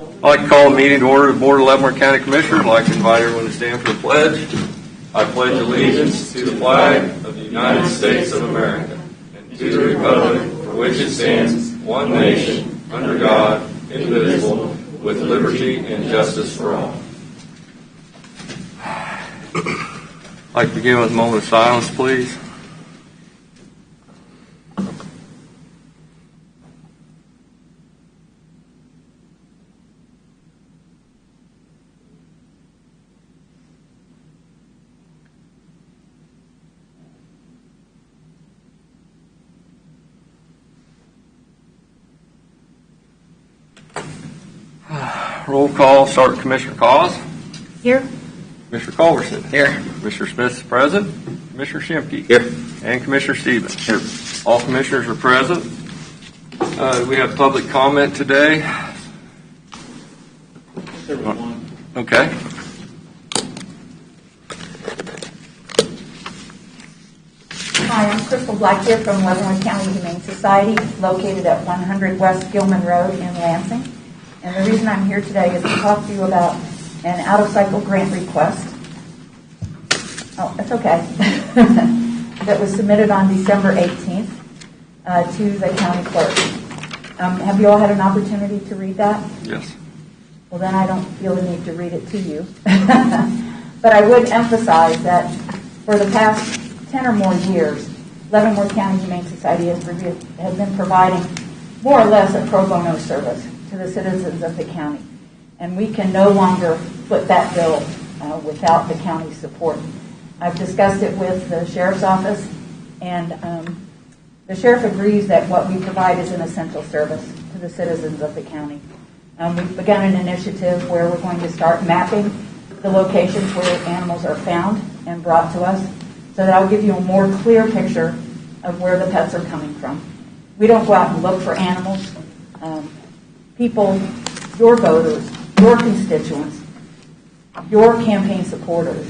I'd like to call a meeting to order of the Board of Leavenworth County Commissioners. I'd like to invite everyone to stand for the pledge. I pledge allegiance to the flag of the United States of America and to the republic for which it stands, one nation, under God, indivisible, with liberty and justice for all. I'd like to begin with a moment of silence, please. Roll call. Start with Commissioner Cause. Here. Commissioner Culverson. Here. Commissioner Smith is present. Commissioner Shimke. Here. And Commissioner Stevens. Here. All commissioners are present. We have public comment today. There was one. Okay. Hi, I'm Crystal Black here from Leavenworth County Humane Society, located at 100 West Gilman Road in Lansing. And the reason I'm here today is to talk to you about an out-of-cycle grant request. Oh, it's okay. That was submitted on December 18th to the county clerk. Have you all had an opportunity to read that? Yes. Well, then I don't feel the need to read it to you. But I would emphasize that for the past 10 or more years, Leavenworth County Humane Society has been providing more or less a pro bono service to the citizens of the county. And we can no longer foot that bill without the county's support. I've discussed it with the sheriff's office, and the sheriff agrees that what we provide is an essential service to the citizens of the county. We've begun an initiative where we're going to start mapping the locations where animals are found and brought to us, so that I'll give you a more clear picture of where the pets are coming from. We don't go out and look for animals. People, your voters, your constituents, your campaign supporters,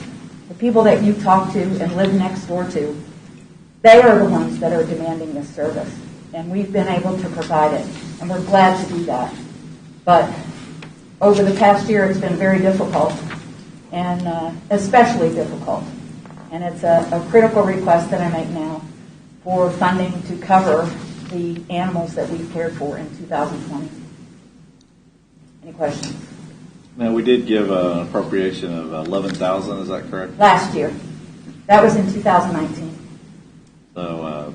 the people that you talk to and live next door to, they are the ones that are demanding this service. And we've been able to provide it, and we're glad to do that. But over the past year, it's been very difficult, and especially difficult. And it's a critical request that I make now for funding to cover the animals that we've cared for in 2020. Any questions? Now, we did give an appropriation of $11,000. Is that correct? Last year. That was in 2019. So,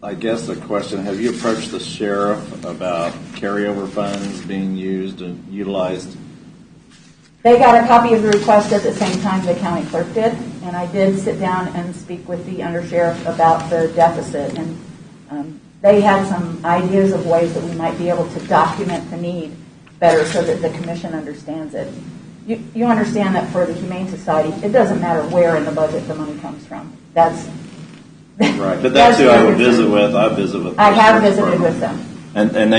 I guess the question: have you approached the sheriff about carryover funds being used and utilized? They got a copy of the request at the same time the county clerk did, and I did sit down and speak with the undersheriff about the deficit, and they had some ideas of ways that we might be able to document the need better so that the commission understands it. You understand that for the Humane Society, it doesn't matter where in the budget the money comes from. That's right, but that's who I would visit with. I visit with. I have visited with them, and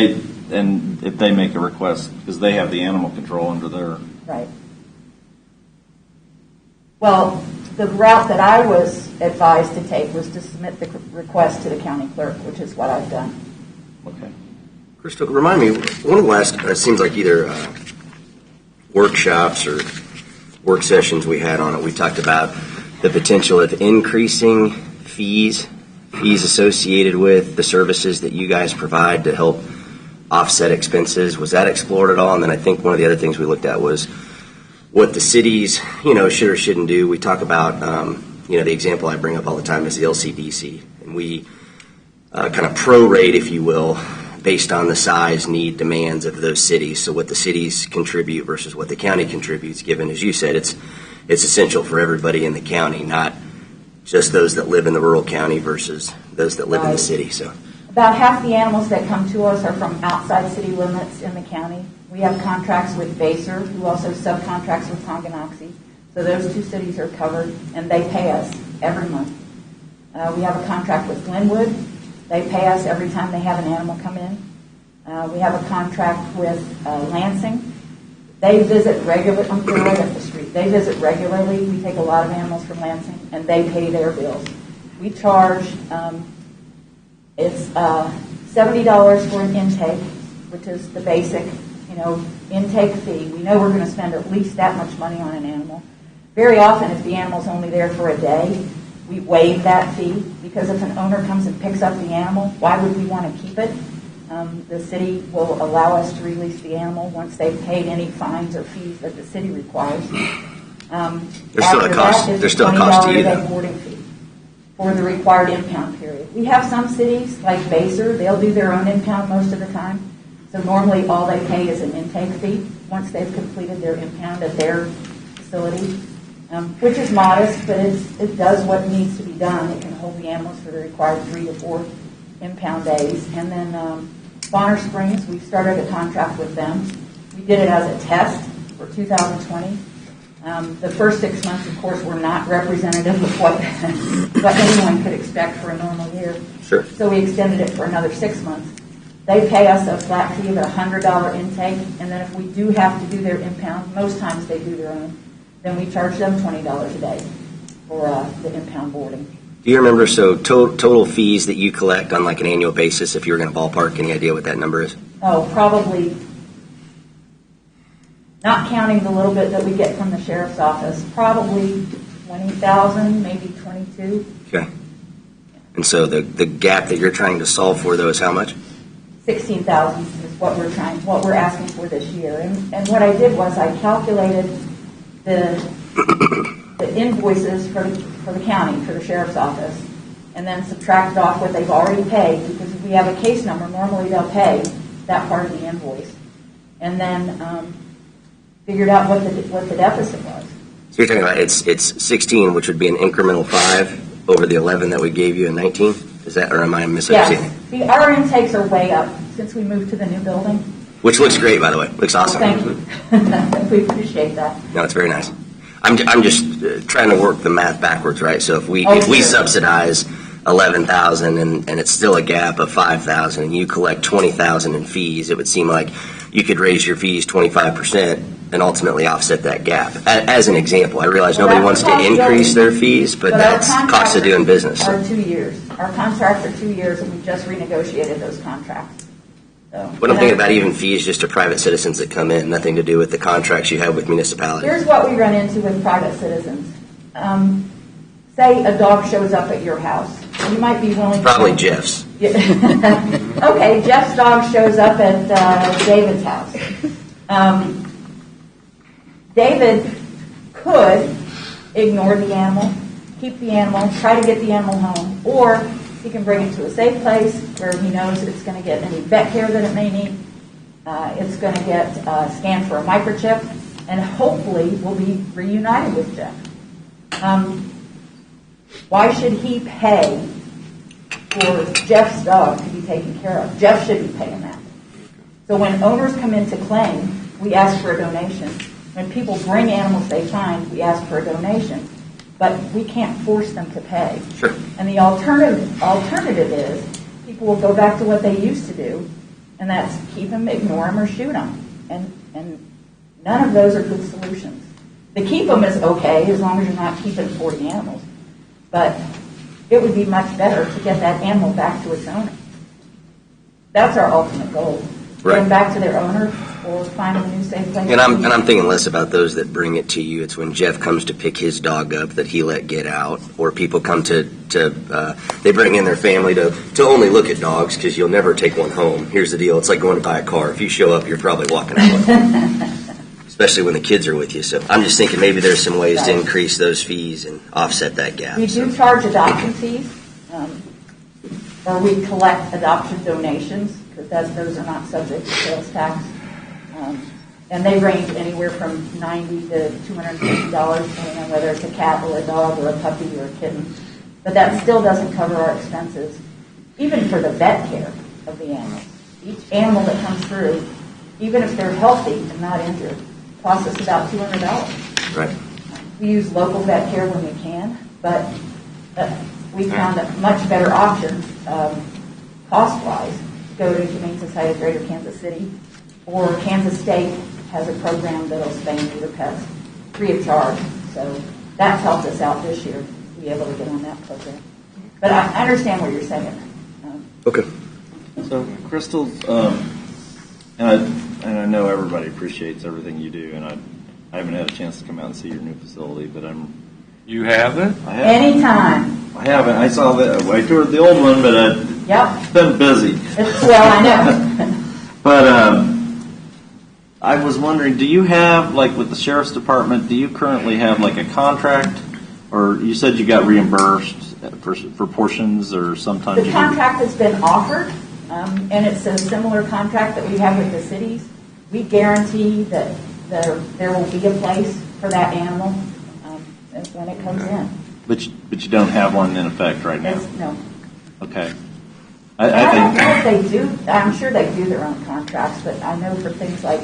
if they make a request, because they have the animal control under their right. Well, the route that I was advised to take was to submit the request to the county clerk, which is what I've done. Okay. Crystal, remind me, one of the last, it seems like either workshops or work sessions we had on it, we talked about the potential of increasing fees associated with the services that you guys provide to help offset expenses. Was that explored at all? And then I think one of the other things we looked at was what the cities, should or shouldn't do. We talk about, the example I bring up all the time is the LCDC. And we kind of prorate, if you will, based on the size, need, demands of those cities. So what the cities contribute versus what the county contributes, given, as you said, it's essential for everybody in the county, not just those that live in the rural county versus those that live in the city. So about half the animals that come to us are from outside city limits in the county. We have contracts with Baser, who also subcontracts with Tonganoxie. So those two cities are covered, and they pay us every month. We have a contract with Glenwood. They pay us every time they have an animal come in. We have a contract with Lansing. They visit regularly. They're right up the street. They visit regularly. We take a lot of animals from Lansing, and they pay their bills. We charge, it's $70 for an intake, which is the basic, intake fee. We know we're going to spend at least that much money on an animal. Very often, if the animal's only there for a day, we waive that fee, because if an owner comes and picks up the animal, why would we want to keep it? The city will allow us to release the animal once they've paid any fines or fees that the city requires. There's still a cost. There's still a cost to you, though. Boarding fee for the required impound period. We have some cities like Baser; they'll do their own impound most of the time. So normally, all they pay is an intake fee once they've completed their impound at their facility, which is modest, but it does what needs to be done. It can hold the animals for the required 3 to 4 impound days. And then Bonner Springs, we started a contract with them. We did it as a test for 2020. The first 6 months, of course, were not representative of what anyone could expect for a normal year. Sure. So we extended it for another 6 months. They pay us a flat fee of a $100 intake, and then if we do have to do their impound, most times they do their own, then we charge them $20 a day for the impound boarding. Do you remember, total fees that you collect on like an annual basis, if you were going to ballpark, any idea what that number is? Oh, probably, not counting the little bit that we get from the sheriff's office, probably 20,000, maybe 22. Okay. And so the gap that you're trying to solve for, though, is how much? 16,000 is what we're asking for this year. And what I did was I calculated the invoices for the county, for the sheriff's office, and then subtracted off what they've already paid, because if we have a case number, normally they'll pay that part of the invoice. And then figured out what the deficit was. So you're talking about it's 16, which would be an incremental 5 over the 11 that we gave you in 19? Is that, or am I misunderstanding? Yes. Our intakes are way up since we moved to the new building. Which looks great, by the way. Looks awesome. Well, thank you. We appreciate that. No, it's very nice. I'm just trying to work the math backwards, right? So if we Sure. subsidize 11,000 and it's still a gap of 5,000, and you collect 20,000 in fees, it would seem like you could raise your fees 25% and ultimately offset that gap. As an example, I realize nobody wants to increase their fees, but that's cost of doing business. Our 2 years. Our contracts are 2 years, and we just renegotiated those contracts. So, What I'm thinking about, even fees just to private citizens that come in, nothing to do with the contracts you have with municipalities. Here's what we run into with private citizens. Say a dog shows up at your house. You might be willing Probably to... Jeff's. Okay, Jeff's dog shows up at David's house. David could ignore the animal, keep the animal, try to get the animal home, or he can bring it to a safe place where he knows it's going to get any vet care that it may need. It's going to get scanned for a microchip, and hopefully will be reunited with Jeff. Why should he pay for Jeff's dog to be taken care of? Jeff should be paying that. So when owners come in to claim, we ask for a donation. When people bring animals they find, we ask for a donation. But we can't force them to pay. Sure. And the alternative is people will go back to what they used to do, and that's keep them, ignore them, or shoot them. And none of those are good solutions. To keep them is okay as long as you're not keeping 40 animals. But it would be much better to get that animal back to its owner. That's our ultimate goal. Right. Get them back to their owner or find them a new safe place. And I'm thinking less about those that bring it to you. It's when Jeff comes to pick his dog up that he let get out, or people come to they bring in their family to only look at dogs because you'll never take one home. Here's the deal: it's like going to buy a car. If you show up, you're probably walking out. Especially when the kids are with you. So I'm just thinking maybe there's some ways to increase those fees and offset that gap. We do charge adoption fees, or we collect adoption donations, because those are not subject to sales tax. And they range anywhere from $90 to $250, depending on whether it's a cat or a dog or a puppy or a kitten. But that still doesn't cover our expenses, even for the vet care of the animals. Each animal that comes through, even if they're healthy and not injured, costs us about $200. Right. We use local vet care when we can, but we found a much better option, cost-wise, to go to Humane Society of Greater Kansas City, or Kansas State has a program that'll spay and neuter pets free of charge. So that's helped us out this year to be able to get on that program. But I understand what you're saying. Okay. So, Crystal, and and I know everybody appreciates everything you do, and I haven't had a chance to come out and see your new facility, but You haven't? I haven't. Anytime. I haven't. I saw that. I toured the old one, but it's been busy. Well, I know. But I was wondering, do you have, like with the Sheriff's Department, do you currently have like a contract? Or you said you got reimbursed for portions, or sometimes The contract has been offered, and it's a similar contract that we have with the cities. We guarantee that there will be a place for that animal when it comes in. But you don't have one in effect right now? No. Okay. I don't know if they do. I'm sure they do their own contracts, but I know for things like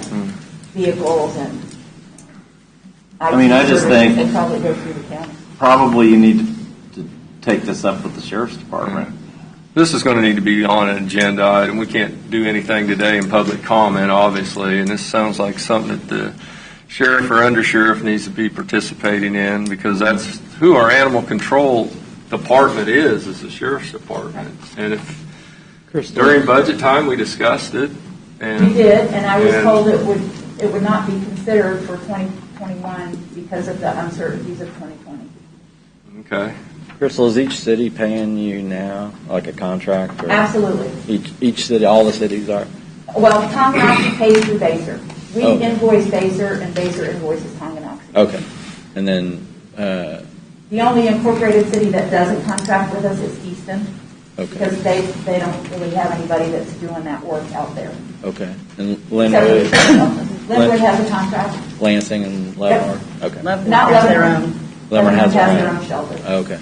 vehicles and I just think they probably go through the county. Probably you need to take this up with the Sheriff's Department. This is going to need to be on an agenda item. We can't do anything today in public comment, obviously, and this sounds like something that the sheriff or undersheriff needs to be participating in, because that's who our animal control department is the sheriff's department. And if during budget time we discussed it, and we did, and I was told it would not be considered for 2021 because of the uncertainties of 2020. Okay. Crystal, is each city paying you now, like a contract? Or Absolutely. Each city, all the cities are? Well, Tonganoxie pays through Baser. We invoice Baser, and Baser invoices Tonganoxie. Okay. And then... the only incorporated city that doesn't contract with us is Easton. Okay. Because they don't really have anybody that's doing that work out there. Okay. And Linwood has a contract. Lansing and Leavenworth? Okay. Not Leavenworth. Leavenworth has their own shelter. Okay.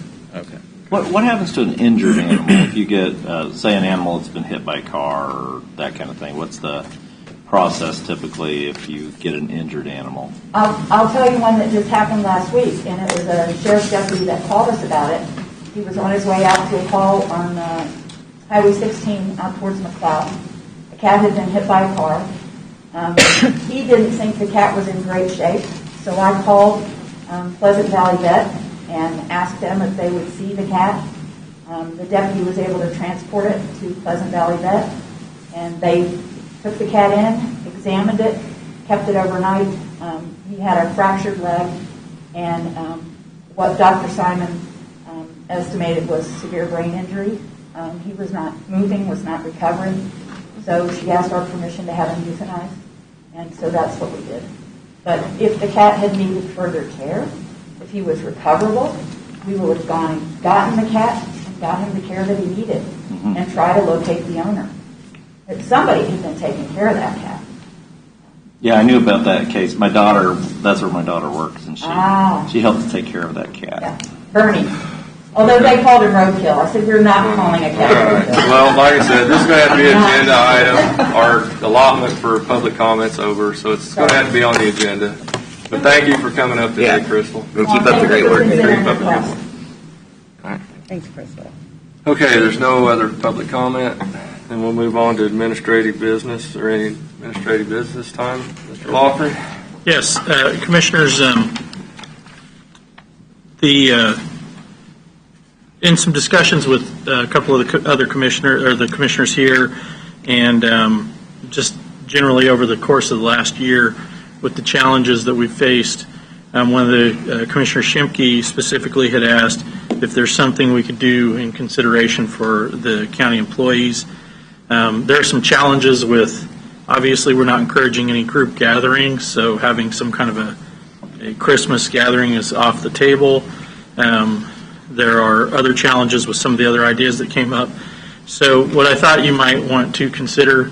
What happens to an injured animal if you get, say, an animal that's been hit by a car or that kind of thing? What's the process typically if you get an injured animal? I'll tell you one that just happened last week, and it was a sheriff's deputy that called us about it. He was on his way out to a call on Highway 16 out towards McLeod. A cat had been hit by a car. He didn't think the cat was in great shape, so I called Pleasant Valley Vet and asked them if they would see the cat. The deputy was able to transport it to Pleasant Valley Vet, and they took the cat in, examined it, kept it overnight. He had a fractured leg, and what Dr. Simon estimated was severe brain injury. He was not moving, was not recovering, so she asked our permission to have him euthanized, and so that's what we did. But if the cat had needed further care, if he was recoverable, we would have gone and gotten the cat and got him the care that he needed and try to locate the owner. If somebody had been taking care of that cat. Yeah, I knew about that case. My daughter, that's where my daughter works, and she helped to take care of that cat. Yeah. Bernie. Although they called him roadkill. I said, we're not calling a cat roadkill. Well, like I said, this is going to have to be an agenda item. Our allotment for public comments over, so it's going to have to be on the agenda. But thank you for coming up today, Crystal. And keep up the great work. Keep up the good work. All right. Thanks, Crystal. Okay, there's no other public comment. Then we'll move on to administrative business, or any administrative business time. Mr. Lawford? Yes, Commissioners, in some discussions with a couple of the other the commissioners here, and just generally over the course of the last year with the challenges that we faced, one of the Commissioner Shimke specifically had asked if there's something we could do in consideration for the county employees. There are some challenges with, obviously we're not encouraging any group gatherings, so having some kind of a Christmas gathering is off the table. There are other challenges with some of the other ideas that came up. So what I thought you might want to consider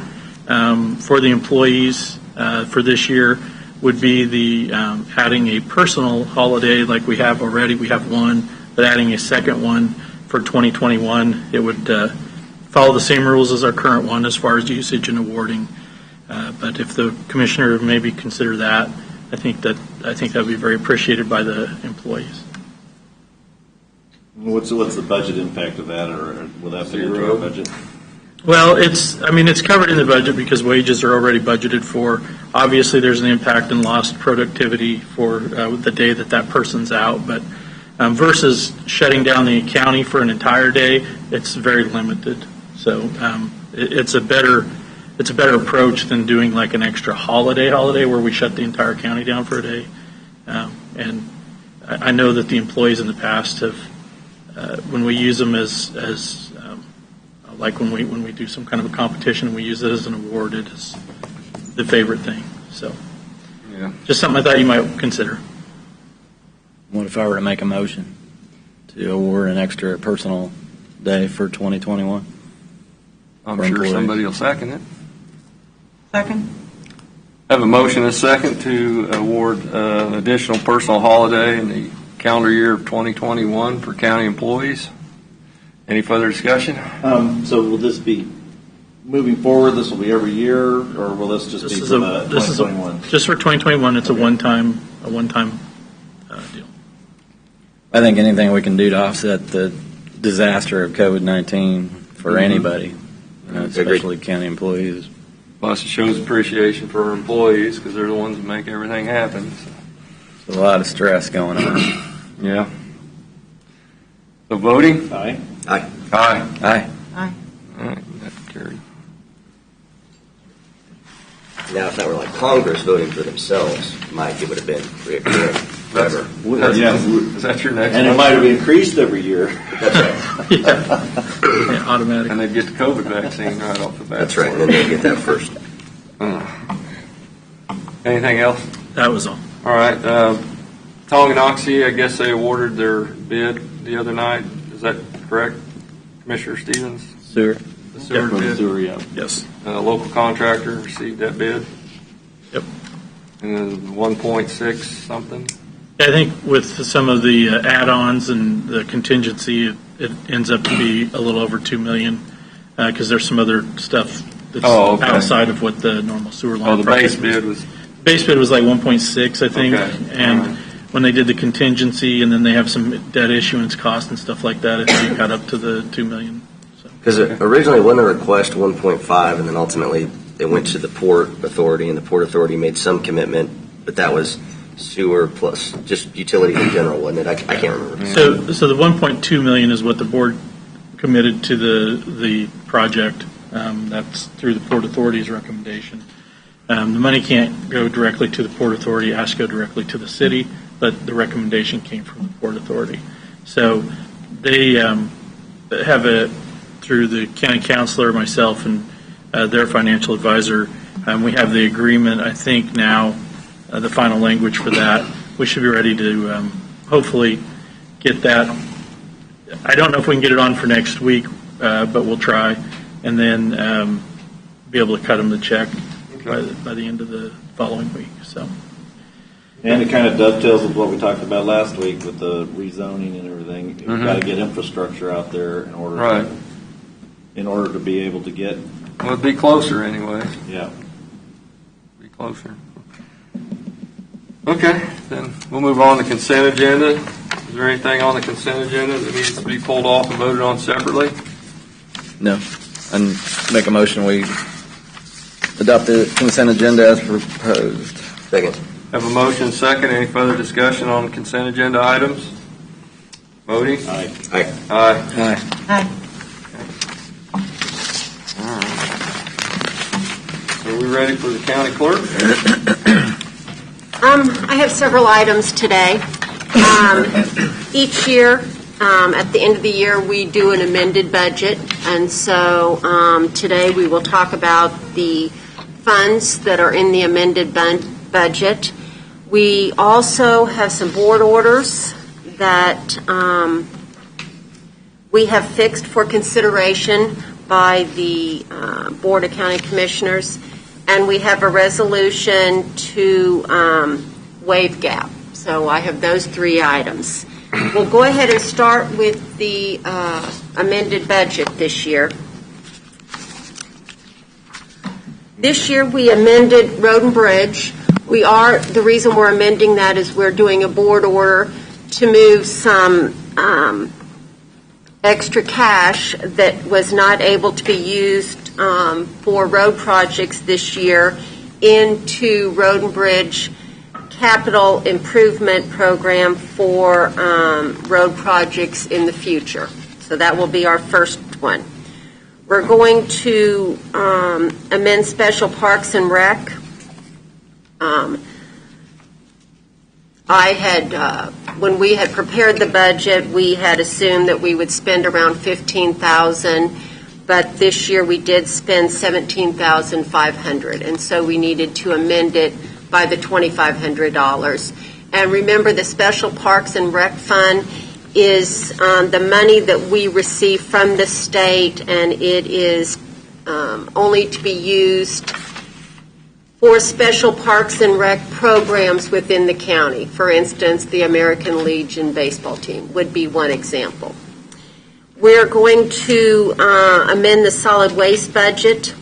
for the employees for this year would be the adding a personal holiday like we have already. We have one, but adding a second one for 2021. It would follow the same rules as our current one as far as usage and awarding. But if the commissioner maybe consider that, I think that would be very appreciated by the employees. What's the budget impact of that, or will that fit into our budget? Well, it's covered in the budget because wages are already budgeted for. Obviously, there's an impact in lost productivity for the day that person's out, but versus shutting down the county for an entire day, it's very limited. So it's a better it's a better approach than doing like an extra holiday where we shut the entire county down for a day. And I know that the employees in the past have, when we use them as like when we do some kind of a competition and we use it as an award, it is the favorite thing. So, Yeah. just something I thought you might consider. What if I were to make a motion to award an extra personal day for 2021? I'm For sure employees. somebody will second it. Second? Have a motion and a second to award an additional personal holiday in the calendar year of 2021 for county employees. Any further discussion? So will this be, moving forward, this will be every year, or will this just be for the 2021? Just for 2021. It's a one-time deal. I think anything we can do to offset the disaster of COVID-19 for anybody, especially county employees. Plus, it shows appreciation for our employees because they're the ones that make everything happen. So. There's a lot of stress going on. Yeah. So voting? Aye. Aye. Aye. Aye. Aye. All right, that's carried. Now, if that were like Congress voting for themselves, Mike, it would have been reoccurring forever. Is that your next And it one? might have increased every year. That's right. Yeah, automatic. And they'd get the COVID vaccine right off the bat. That's right. And then they get that first. Anything else? That was all. All right. Tonganoxie, I guess they awarded their bid the other night. Is that correct, Commissioner Stevens? Sewer. The sewer For the bid? sewer, yeah. Yes. Local contractor received that bid. Yep. And then 1.6 something. I think with some of the add-ons and the contingency, it ends up to be a little over $2 million because there's some other stuff that's Okay. outside of what the normal sewer line. Oh, the base project bid was, Base bid was like 1.6, I think, Okay. and All right. when they did the contingency and then they have some debt issuance costs and stuff like that, I think it got up to the $2 million. So. Because originally it wasn't a request 1.5, and then ultimately it went to the Port Authority, and the Port Authority made some commitment, but that was sewer plus just utilities in general, wasn't it? I can't remember. So the 1.2 million is what the board committed to the project. That's through the Port Authority's recommendation. The money can't go directly to the Port Authority; it has to go directly to the city. But the recommendation came from the Port Authority. So they have it through the county councilor, myself, and their financial advisor. We have the agreement, I think, now. The final language for that. We should be ready to hopefully get that. I don't know if we can get it on for next week, but we'll try, and then be able to cut them the check by the end of the following week. So. And it kind of dovetails with what we talked about last week with the rezoning and everything. You've got to get infrastructure out there in order right. to be able to get. Well, it'd be closer anyway. Yeah. Be closer. Okay, then we'll move on to consent agenda. Is there anything on the consent agenda that needs to be pulled off and voted on separately? No. And make a motion we adopt the consent agenda as proposed. Second. Have a motion and second. Any further discussion on consent agenda items? Voting? Aye. Aye. Aye. Aye. Aye. Are we ready for the county clerk? I have several items today. Each year, at the end of the year, we do an amended budget, and so today we will talk about the funds that are in the amended budget. We also have some board orders that we have fixed for consideration by the Board of County Commissioners. And we have a resolution to waive gap. So I have those three items. We'll go ahead and start with the amended budget this year. This year we amended Road and Bridge. The reason we're amending that is we're doing a board order to move some extra cash that was not able to be used for road projects this year into Road and Bridge capital improvement program for road projects in the future. So that will be our first one. We're going to amend special parks and rec. When we had prepared the budget, we had assumed that we would spend around $15,000, but this year we did spend $17,500, and so we needed to amend it by the $2,500. And remember, the Special Parks and Rec Fund is the money that we receive from the state, and it is only to be used for special parks and rec programs within the county. For instance, the American Legion baseball team would be one example. We're going to amend the solid waste budget.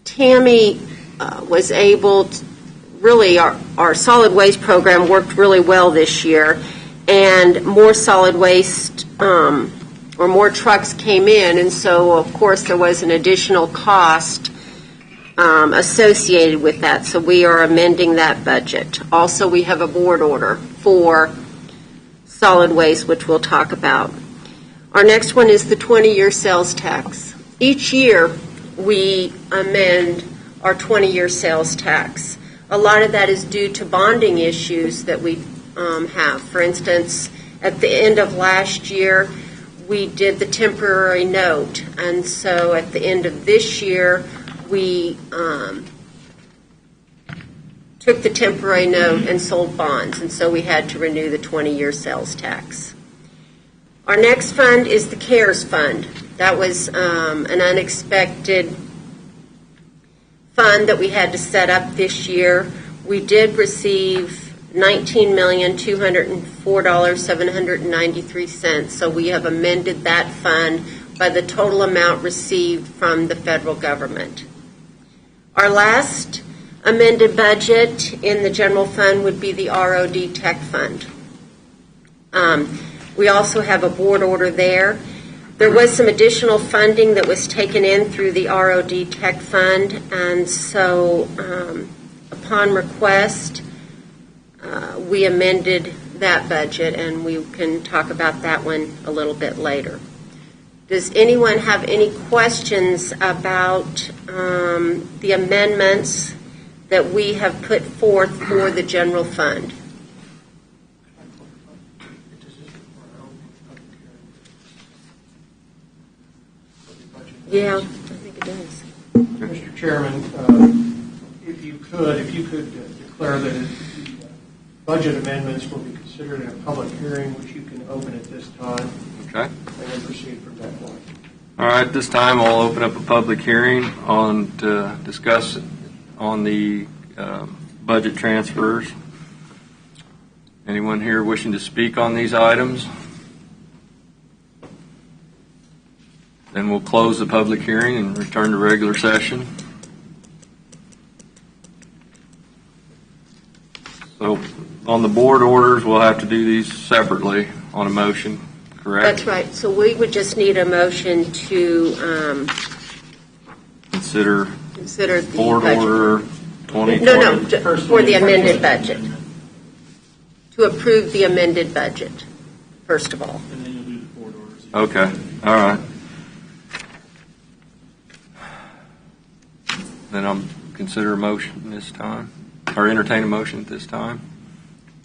Tammy was able to, really, our solid waste program worked really well this year, and more solid waste or more trucks came in, and so, of course, there was an additional cost associated with that, so we are amending that budget. Also, we have a board order for solid waste, which we'll talk about. Our next one is the 20-year sales tax. Each year, we amend our 20-year sales tax. A lot of that is due to bonding issues that we have. For instance, at the end of last year, we did the temporary note, and so at the end of this year, we took the temporary note and sold bonds, and so we had to renew the 20-year sales tax. Our next fund is the CARES Fund. That was an unexpected fund that we had to set up this year. We did receive $19,204,793, so we have amended that fund by the total amount received from the federal government. Our last amended budget in the general fund would be the ROD Tech Fund. We also have a board order there. There was some additional funding that was taken in through the ROD Tech Fund, and so upon request, we amended that budget, and we can talk about that one a little bit later. Does anyone have any questions about the amendments that we have put forth for the general fund? Yeah, I think it does. Mr. Chairman, if you could declare that the budget amendments will be considered in a public hearing, which you can open at this time. Okay. And then proceed from that point. All right, this time I'll open up a public hearing to discuss on the budget transfers. Anyone here wishing to speak on these items? Then we'll close the public hearing and return to regular session. So on the board orders, we'll have to do these separately on a motion, correct? That's right. So we would just need a motion to Consider consider the board budget. order 2020. No, for the amended budget. To approve the amended budget, first of all. And then you'll do the board orders. Okay, all right. Then I'll consider a motion this time, or entertain a motion at this time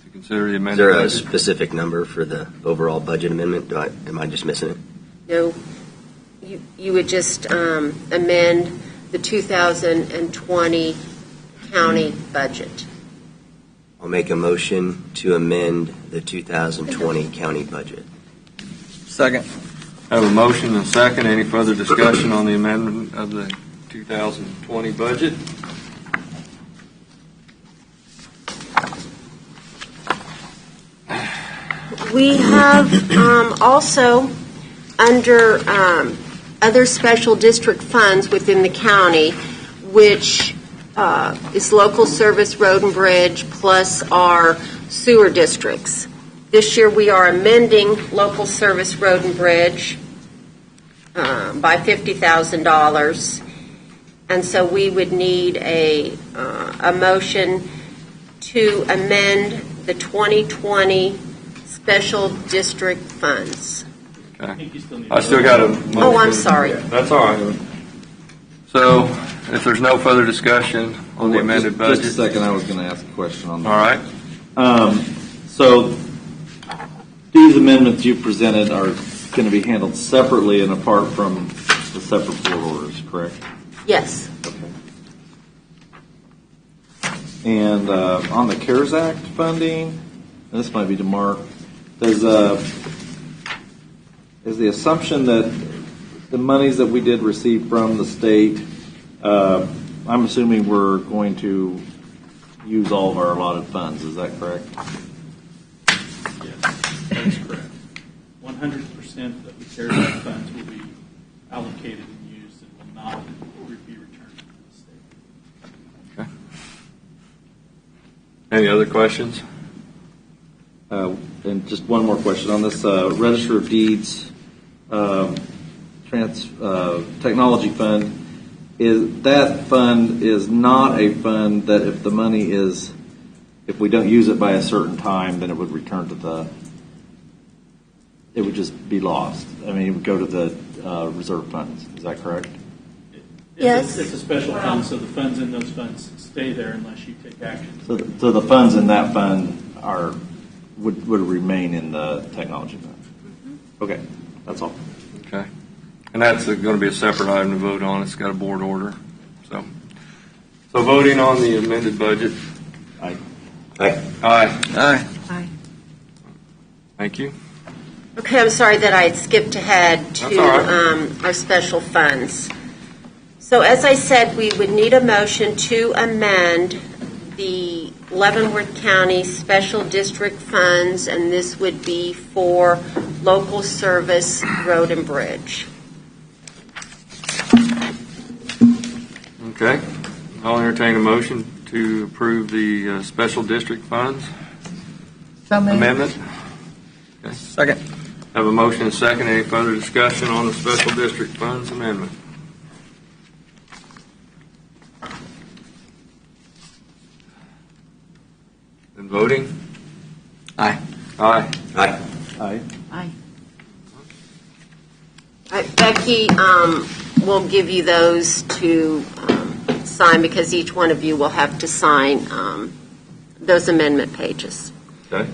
to consider the Is amended there a budget. specific number for the overall budget amendment? Am I just missing it? No, you would just amend the 2020 county budget. I'll make a motion to amend the 2020 county budget. Second. I have a motion and a second. Any further discussion on the amendment of the 2020 budget? We have also, under other special district funds within the county, which is local service road and bridge plus our sewer districts. This year we are amending local service road and bridge by $50,000. And so we would need a motion to amend the 2020 special district funds. I think you still need. I still got a motion. Oh, I'm sorry. That's all right. So, if there's no further discussion on the amended budget. Just a second, I was going to ask a question on that. All right. So these amendments you presented are going to be handled separately and apart from the separate board orders, correct? Yes. Okay. And on the CARES Act funding, and this might be to Mark, is the assumption that the monies that we did receive from the state, I'm assuming we're going to use all of our allotted funds. Is that correct? Yes, that is correct. 100% of the CARES Act funds will be allocated and used and will not be returned to the state. Okay. Any other questions? And just one more question on this Register of Deeds technology fund. That fund is not a fund that if the money is, if we don't use it by a certain time, then it would return to it would just be lost. I mean, it would go to the reserve funds. Is that correct? Yes. It's a special fund, so the funds in those funds stay there unless you take action. So the funds in that fund would remain in the technology fund. Mm-hmm. Okay, that's all. Okay. And that's going to be a separate item to vote on. It's got a board order. So voting on the amended budget. Aye. Aye. Aye. Aye. Thank you. Okay, I'm sorry that I had skipped ahead That's all to right. our special funds. So as I said, we would need a motion to amend the Leavenworth County Special District funds, and this would be for local service, road and bridge. Okay. I'll entertain a motion to approve the special district funds amendment. Okay. Second. Have a motion and a second. Any further discussion on the special district funds amendment? And voting? Aye. Aye. Aye. Aye. Aye. Becky will give you those to sign because each one of you will have to sign those amendment pages. Okay.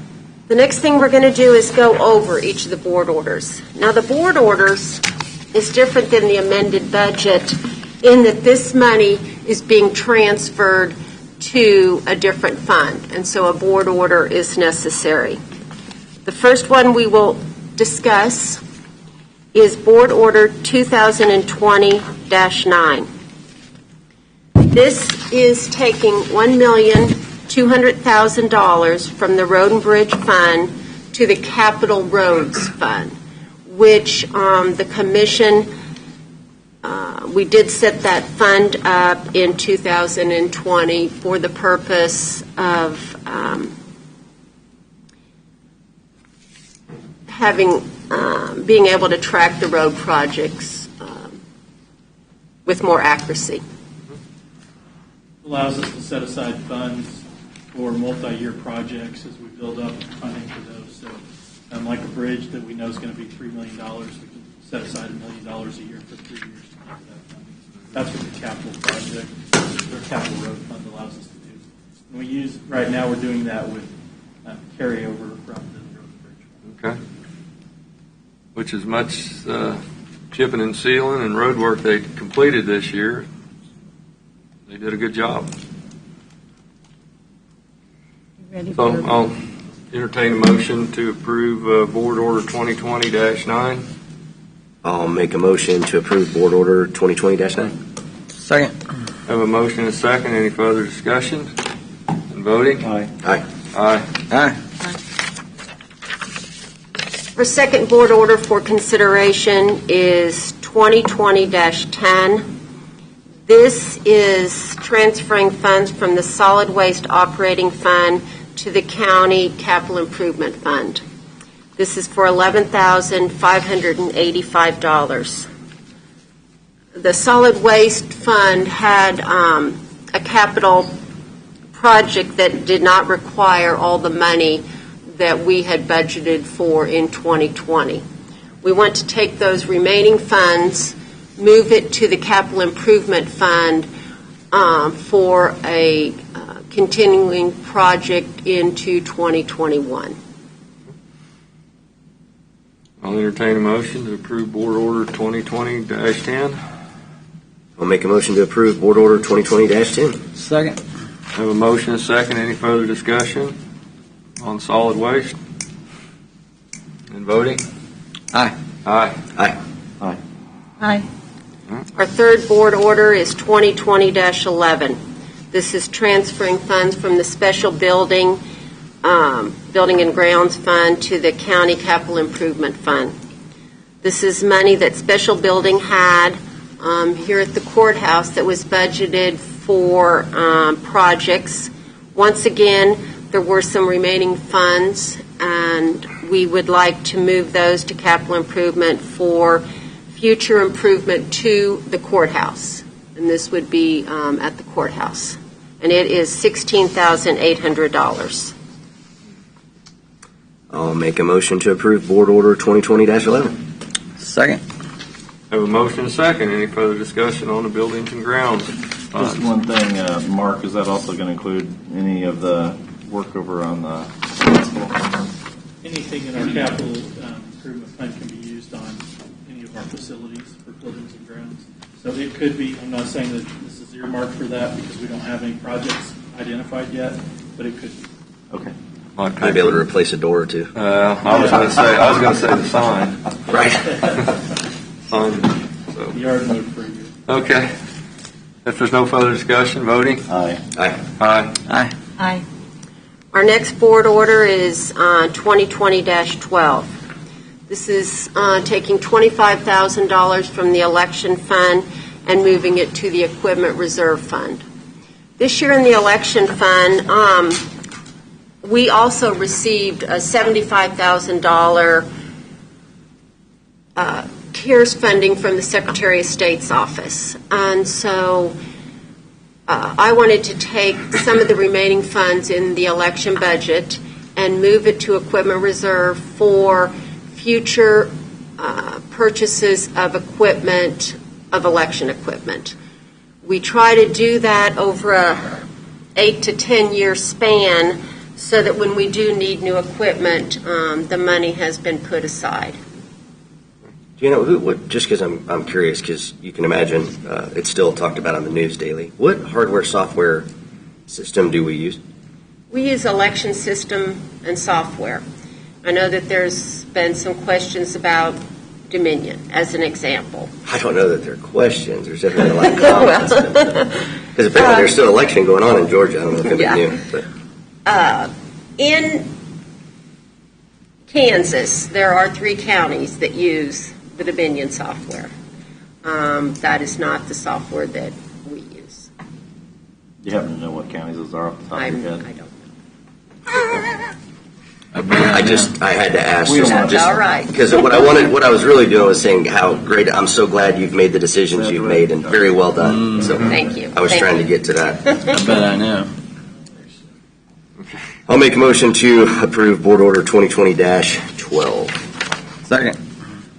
The next thing we're going to do is go over each of the board orders. Now, the board orders is different than the amended budget in that this money is being transferred to a different fund, and so a board order is necessary. The first one we will discuss is Board Order 2020-9. This is taking $1,200,000 from the Road and Bridge Fund to the Capital Roads Fund, which the Commission, we did set that fund up in 2020 for the purpose of being able to track the road projects with more accuracy. Allows us to set aside funds for multi-year projects as we build up funding for those. So like a bridge that we know is going to be $3 million, we can set aside $1 million a year for 3 years to cover that funding. That's what the capital project, or capital road fund allows us to do. And we use, right now we're doing that with carryover from the road and bridge. Okay. Which is much chipping and sealing and road work they completed this year. They did a good job. So I'll entertain a motion to approve Board Order 2020-9. I'll make a motion to approve Board Order 2020-9. Second. Have a motion and a second. Any further discussion? And voting? Aye. Aye. Aye. Aye. Our second board order for consideration is 2020-10. This is transferring funds from the Solid Waste Operating Fund to the County Capital Improvement Fund. This is for $11,585. The Solid Waste Fund had a capital project that did not require all the money that we had budgeted for in 2020. We want to take those remaining funds, move it to the capital improvement fund for a continuing project into 2021. I'll entertain a motion to approve Board Order 2020-10. I'll make a motion to approve Board Order 2020-10. Second. Have a motion and a second. Any further discussion on solid waste? And voting? Aye. Aye. Aye. Aye. Our third board order is 2020-11. This is transferring funds from the special building and grounds fund to the county capital improvement fund. This is money that special building had here at the courthouse that was budgeted for projects. Once again, there were some remaining funds, and we would like to move those to capital improvement for future improvement to the courthouse. And this would be at the courthouse. And it is $16,800. I'll make a motion to approve Board Order 2020-11. Second. Have a motion and a second. Any further discussion on the buildings and grounds? Just one thing, Mark, is that also going to include any of the work over on the hospital? Anything in our capital improvement fund can be used on any of our facilities for buildings and grounds. So it could be, I'm not saying that this is earmarked for that because we don't have any projects identified yet, but it could be. Okay. Might be able to replace a door or two. I was going to say the sign. Right. Sign. So. Yard mode preview. Okay. If there's no further discussion, voting? Aye. Aye. Aye. Aye. Our next board order is 2020-12. This is taking $25,000 from the election fund and moving it to the equipment reserve fund. This year in the election fund, we also received a $75,000 CARES funding from the Secretary of State's office. And so I wanted to take some of the remaining funds in the election budget and move it to equipment reserve for future purchases of equipment, of election equipment. We try to do that over a 8 to 10 year span so that when we do need new equipment, the money has been put aside. Do you know just because I'm curious, because you can imagine it's still talked about on the news daily. What hardware software system do we use? We use election system and software. I know that there's been some questions about Dominion, as an example. I don't know that there are questions. There's definitely a lot of comments. Because apparently there's still an election going on in Georgia. I don't know if anybody knew. But. In Kansas, there are 3 counties that use the Dominion software. That is not the software that we use. Do you happen to know what counties those are off the top of your head? I don't know. I had to ask. All right. Because what I was really doing was saying how great. I'm so glad you've made the decisions you've made, and very well done. So Thank you. I was trying to get to that. I bet I know. I'll make a motion to approve Board Order 2020-12. Second.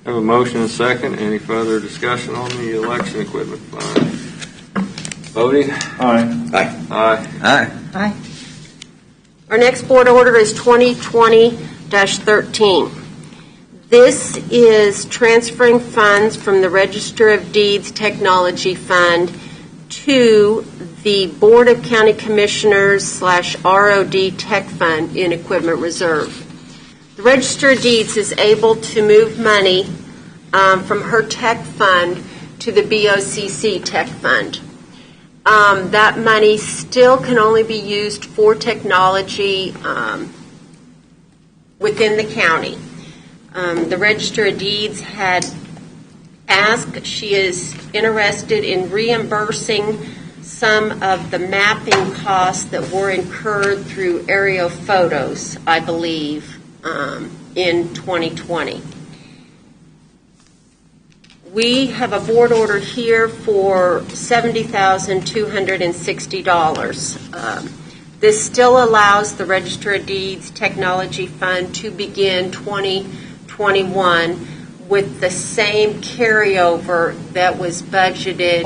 Have a motion and a second. Any further discussion on the election equipment fund? Voting? Aye. Aye. Aye. Aye. Our next board order is 2020-13. This is transferring funds from the Register of Deeds Technology Fund to the Board of County Commissioners / ROD Tech Fund in Equipment Reserve. The Register of Deeds is able to move money from her tech fund to the BOCC Tech Fund. That money still can only be used for technology within the county. The Register of Deeds had asked, she is interested in reimbursing some of the mapping costs that were incurred through aerial photos, I believe, in 2020. We have a board order here for $70,260. This still allows the Register of Deeds Technology Fund to begin 2021 with the same carryover that was budgeted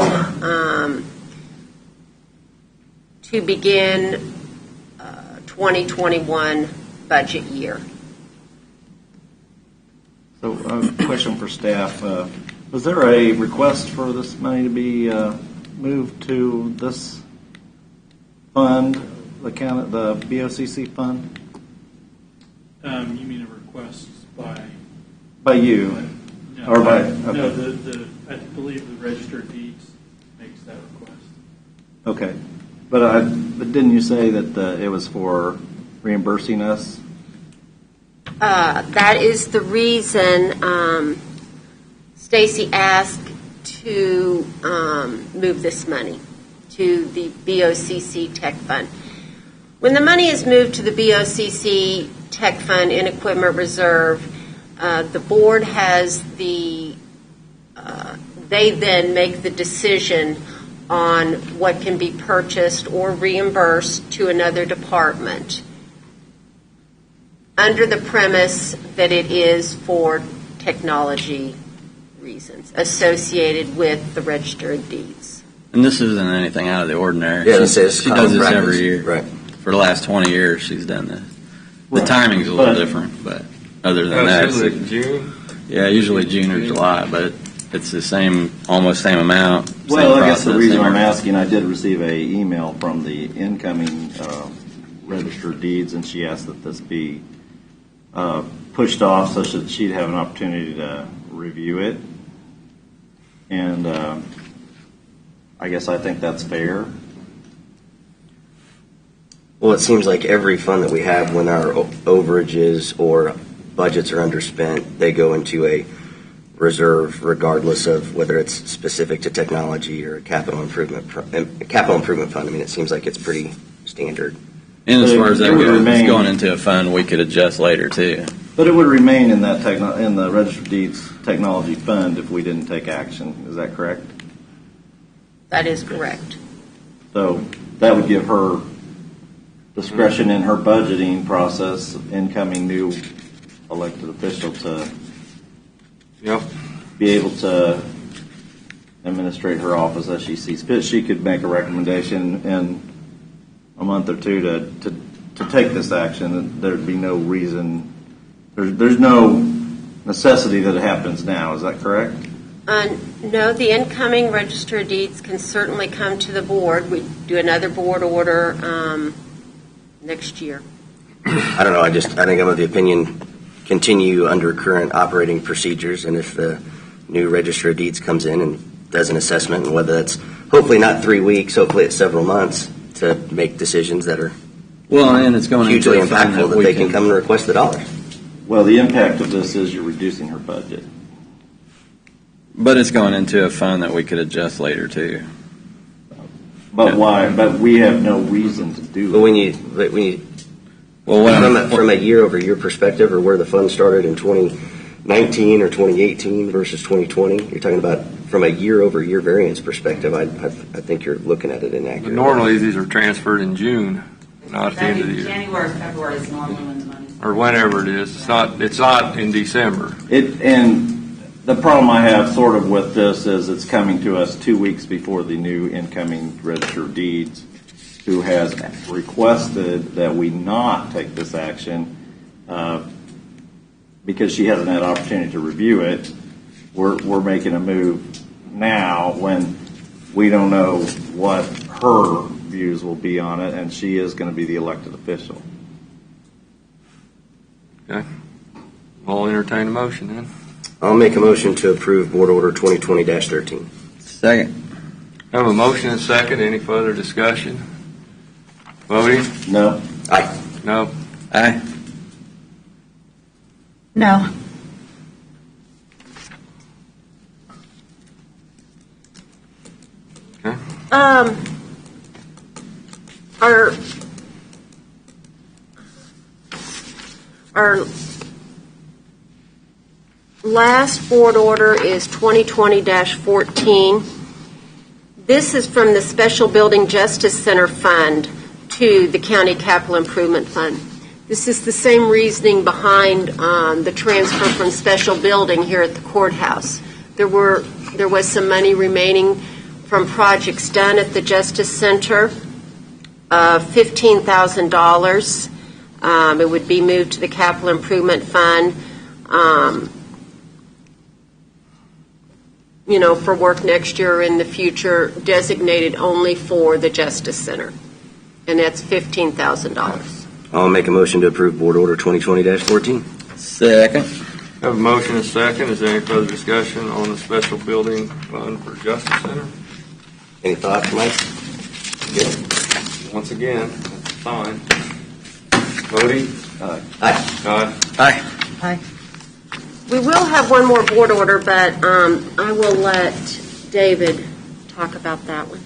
to begin 2021 budget year. So, question for staff. Was there a request for this money to be moved to this fund, the BOCC fund? You mean a request by? By you? No, Or by? no, Okay. I believe the Register of Deeds makes that request. Okay. But didn't you say that it was for reimbursing us? That is the reason Stacy asked to move this money to the BOCC Tech Fund. When the money is moved to the BOCC Tech Fund in Equipment Reserve, the board has they then make the decision on what can be purchased or reimbursed to another department, under the premise that it is for technology reasons associated with the Register of Deeds. And this isn't anything out of the ordinary. Yeah, this is she does this practice. every year. Right. For the last 20 years, she's done this. The Right. timing's a little But- different, but other than that, That's usually June. yeah, usually June or July, but it's the same, almost same amount. Well, same I guess the process, reason same I'm everything. asking, I did receive a email from the incoming Register of Deeds, and she asked that this be pushed off so that she'd have an opportunity to review it. And I guess I think that's fair. Well, it seems like every fund that we have, when our overages or budgets are underspent, they go into a reserve, regardless of whether it's specific to technology or capital improvement fund. I mean, it seems like it's pretty standard. And as far as that It would goes, remain- it's going into a fund we could adjust later too. But it would remain in that in the Register of Deeds Technology Fund if we didn't take action. Is that correct? That is correct. So that would give her discretion in her budgeting process, incoming new elected official, to Yep. be able to administrate her office as she sees fit. She could make a recommendation in a month or two to take this action. There'd be no reason, there's no necessity that it happens now. Is that correct? No, the incoming Register of Deeds can certainly come to the board. We do another board order next year. I don't know. I think I'm of the opinion, continue under current operating procedures, and if the new Register of Deeds comes in and does an assessment, and whether that's hopefully not 3 weeks, hopefully it's several months, to make decisions that are Well, and it's going hugely into a fund impactful, that we they can come and request the dollars. Well, the impact of this is you're reducing her budget. But it's going into a fund that we could adjust later too. But why? But we have no reason to do But it. when you Well, what from a year-over-year perspective, or where the fund started in 2019 or 2018 versus 2020, you're talking about from a year-over-year variance perspective. I think you're looking at it But inaccurately. normally these are transferred in June, not at the end of the year, January, February is normally when the money's. or whenever it is. It's not in December. And the problem I have sort of with this is it's coming to us 2 weeks before the new incoming Register of Deeds, who has requested that we not take this action because she hasn't had opportunity to review it. We're making a move now when we don't know what her views will be on it, and she is going to be the elected official. Okay. I'll entertain a motion then. I'll make a motion to approve Board Order 2020-13. Second. I have a motion and a second. Any further discussion? Voting? No? Aye. No. Aye. No. Okay. Our last board order is 2020-14. This is from the Special Building Justice Center Fund to the County Capital Improvement Fund. This is the same reasoning behind the transfer from special building here at the courthouse. There was some money remaining from projects done at the Justice Center, $15,000. It would be moved to the Capital Improvement Fund, for work next year or in the future, designated only for the Justice Center. And that's $15,000. I'll make a motion to approve Board Order 2020-14. Second. Have a motion and a second. Is there any further discussion on the special building fund for Justice Center? Any thoughts, Mike? Good. Once again, that's fine. Voting? Aye. Aye. Aye. Aye. We will have one more board order, but I will let David talk about that one.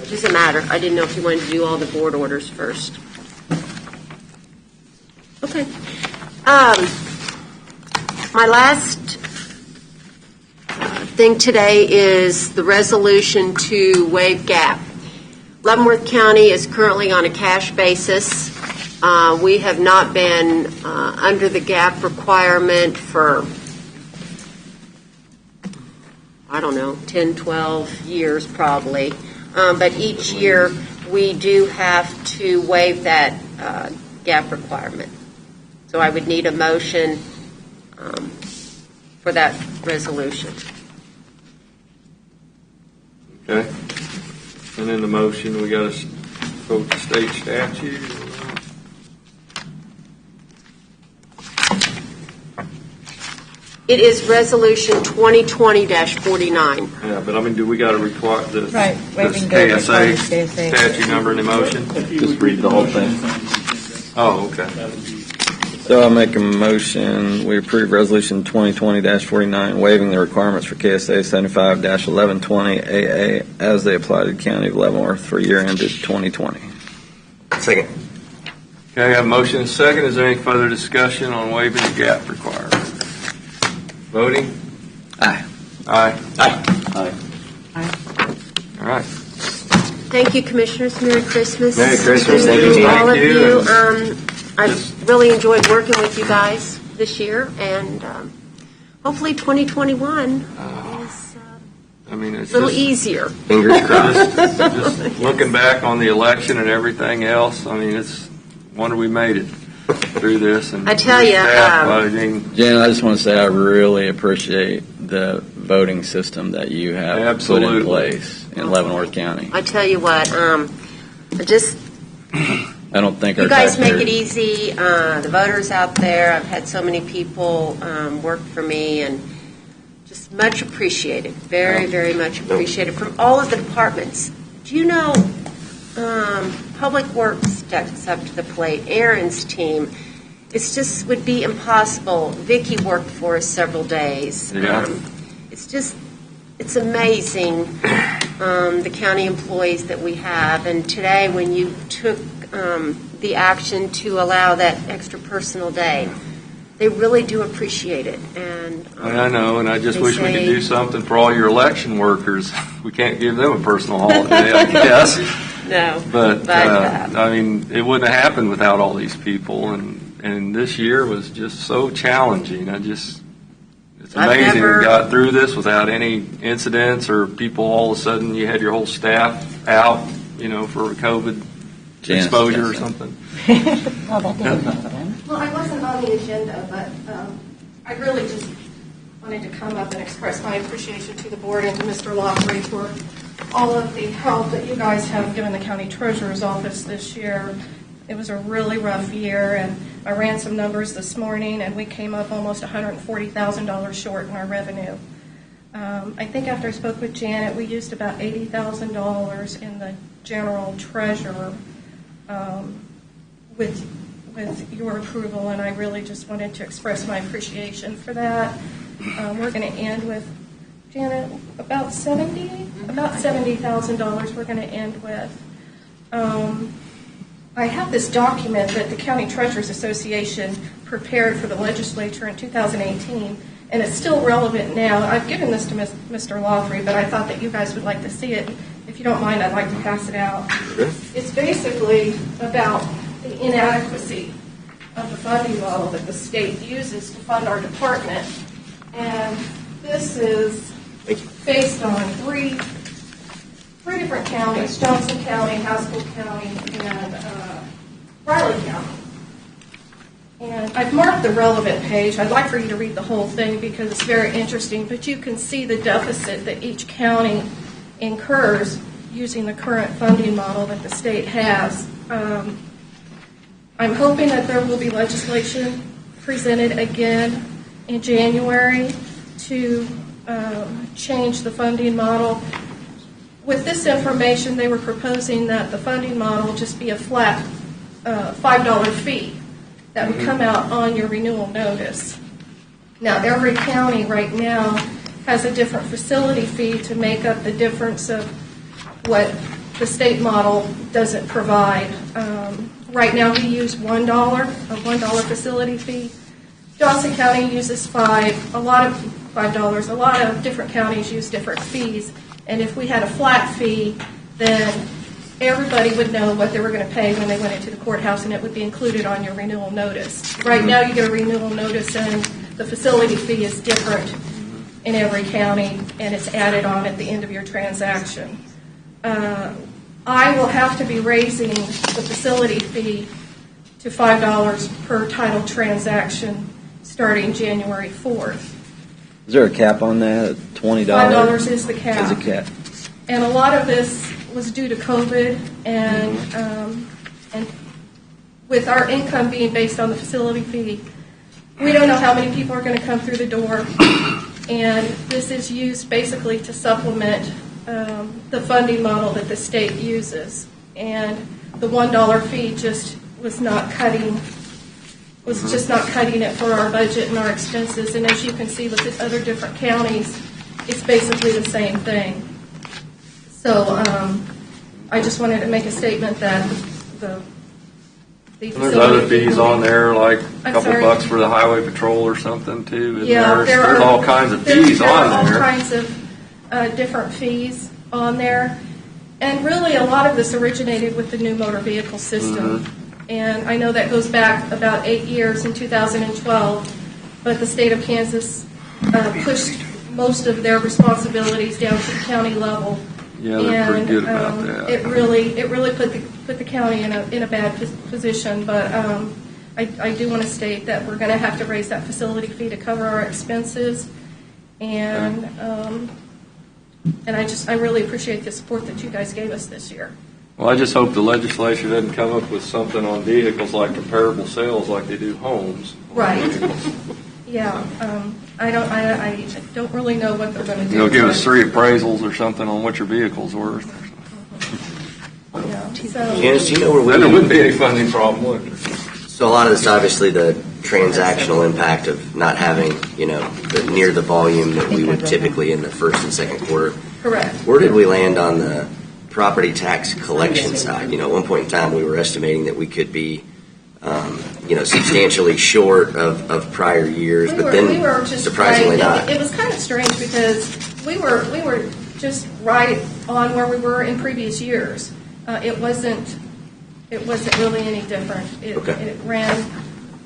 It doesn't matter. I didn't know if you wanted to do all the board orders first. Okay. My last thing today is the resolution to waive GAP. Leavenworth County is currently on a cash basis. We have not been under the GAP requirement for, 10, 12 years probably. But each year we do have to waive that GAP requirement. So I would need a motion for that resolution. Okay. And in the motion, we got to vote the state statute. It is Resolution 2020-49. Yeah, but do we got to require this waiving KSA KSA statute number in the motion? Just read the whole thing. Oh, okay. So I'll make a motion, we approve Resolution 2020-49, waiving the requirements for KSA 75-1120 AA as they apply to the County of Leavenworth for year ended 2020. Second. Okay, I have a motion and a second. Is there any further discussion on waiving the GAP requirement? Voting? Aye. Aye. Aye. Aye. All right. Thank you, Commissioners. Merry Christmas. Merry Christmas. Thank you, to Jan. all of Thank you. you. I've really enjoyed working with you guys this year, and hopefully 2021 is It's a little just, easier. Fingers crossed. just looking back on the election and everything else, it's wonder we made it through this. And I tell you, Jan, I just want to say I really appreciate the voting system that you have put in place in Leavenworth County. I tell you what, I don't think you our guys make taxpayers- it easy. The voters out there, I've had so many people work for me, and just much appreciated. Very, very much appreciated from all of the departments. Do you know, Public Works steps up to the plate. Aaron's team. It's just would be impossible. Vicki worked for us several days. Yeah. It's amazing, the county employees that we have. And today, when you took the action to allow that extra personal day, they really do appreciate it. And I know, and I just they wish we could say- do something for all your election workers. We can't give them a personal holiday, I guess. No, But it wouldn't have happened without all these people, and this year was just so challenging. It's amazing we got through this without any incidents or people all of a sudden you had your whole staff out, for COVID Janice exposure or got something. Well, I wasn't on the agenda, but I really just wanted to come up and express my appreciation to the board and to Mr. Lockery for all of the help that you guys have given the county treasurer's office this year. It was a really rough year, and I ran some numbers this morning, and we came up almost $140,000 short in our revenue. I think after I spoke with Janet, we used about $80,000 in the general treasurer with your approval, and I really just wanted to express my appreciation for that. We're going to end with, Janet, about $70,000 we're going to end with. I have this document that the County Treasurers Association prepared for the legislature in 2018, and it's still relevant now. I've given this to Mr. Lawfrey, but I thought that you guys would like to see it. if you don't mind, I'd like to pass it out. Sure. It's basically about the inadequacy of the funding model that the state uses to fund our department. And this is based on three different counties: Johnson County, Haskell County, and Riley County. And I've marked the relevant page. I'd like for you to read the whole thing because it's very interesting, but you can see the deficit that each county incurs using the current funding model that the state has. I'm hoping that there will be legislation presented again in January to change the funding model. With this information, they were proposing that the funding model just be a flat $5 fee that would come out on your renewal notice. Now, every county right now has a different facility fee to make up the difference of what the state model doesn't provide. Right now, we use $1, a $1 facility fee. Johnson County uses $5, a lot of $5. A lot of different counties use different fees. And if we had a flat fee, then everybody would know what they were going to pay when they went into the courthouse, and it would be included on your renewal notice. Right now, you get a renewal notice, and the facility fee is different in every county, and it's added on at the end of your transaction. I will have to be raising the facility fee to $5 per title transaction starting January 4th. Is there a cap on that? $20? $5 is the cap. Is a cap. And a lot of this was due to COVID, and with our income being based on the facility fee, we don't know how many people are going to come through the door, and this is used basically to supplement the funding model that the state uses. And the $1 fee just was not cutting it for our budget and our expenses. And as you can see with the other different counties, it's basically the same thing. So I just wanted to make a statement that the There's other fees on there, like a couple bucks for the highway patrol or something too. Yeah, there's all kinds of fees there on are all there. kinds of different fees on there. And really, a lot of this originated with the new motor vehicle system. And I know that goes back about 8 years in 2012, but the state of Kansas pushed most of their responsibilities down to the county level. Yeah, they're pretty good about that. It really put the county in a bad position. But I do want to state that we're going to have to raise that facility fee to cover our expenses, and I really appreciate the support that you guys gave us this year. Well, I just hope the legislature doesn't come up with something on vehicles like comparable sales like they do homes. Right. Yeah. I don't really know what they're going to do. They'll give us 3 appraisals or something on what your vehicle's worth. Yeah. So, Janice, do you know where Then there we? wouldn't be any funding problem, would there? So a lot of this, obviously, the transactional impact of not having, near the volume that we would typically in the first and second quarter. correct. Where did we land on the property tax collection side? At one point in time, we were estimating that we could be, substantially short of prior years, but then we were just surprisingly right. not. It was kind of strange because we were just right on where we were in previous years. It wasn't really any different. It ran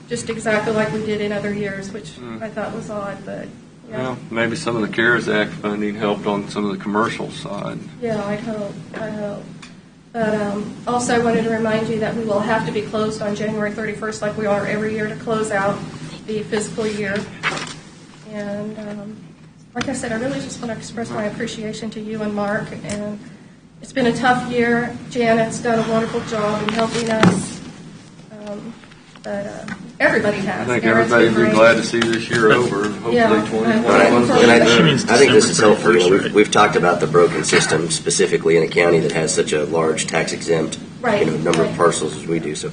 just exactly like we did in other years, which I thought was odd, but yeah. Well, maybe some of the CARES Act funding helped on some of the commercial side. Yeah, I hope. But also I wanted to remind you that we will have to be closed on January 31st like we are every year to close out the fiscal year. And like I said, I really just want to express my appreciation to you and Mark. And it's been a tough year. Janet's done a wonderful job in helping us. But everybody has. I think Aaron's everybody would been be great. glad to see this year over. Hopefully Yeah. 2021's And I She means think this is December helpful. 31st, right? We've talked about the broken system specifically in a county that has such a large tax exempt number of parcels as we do. So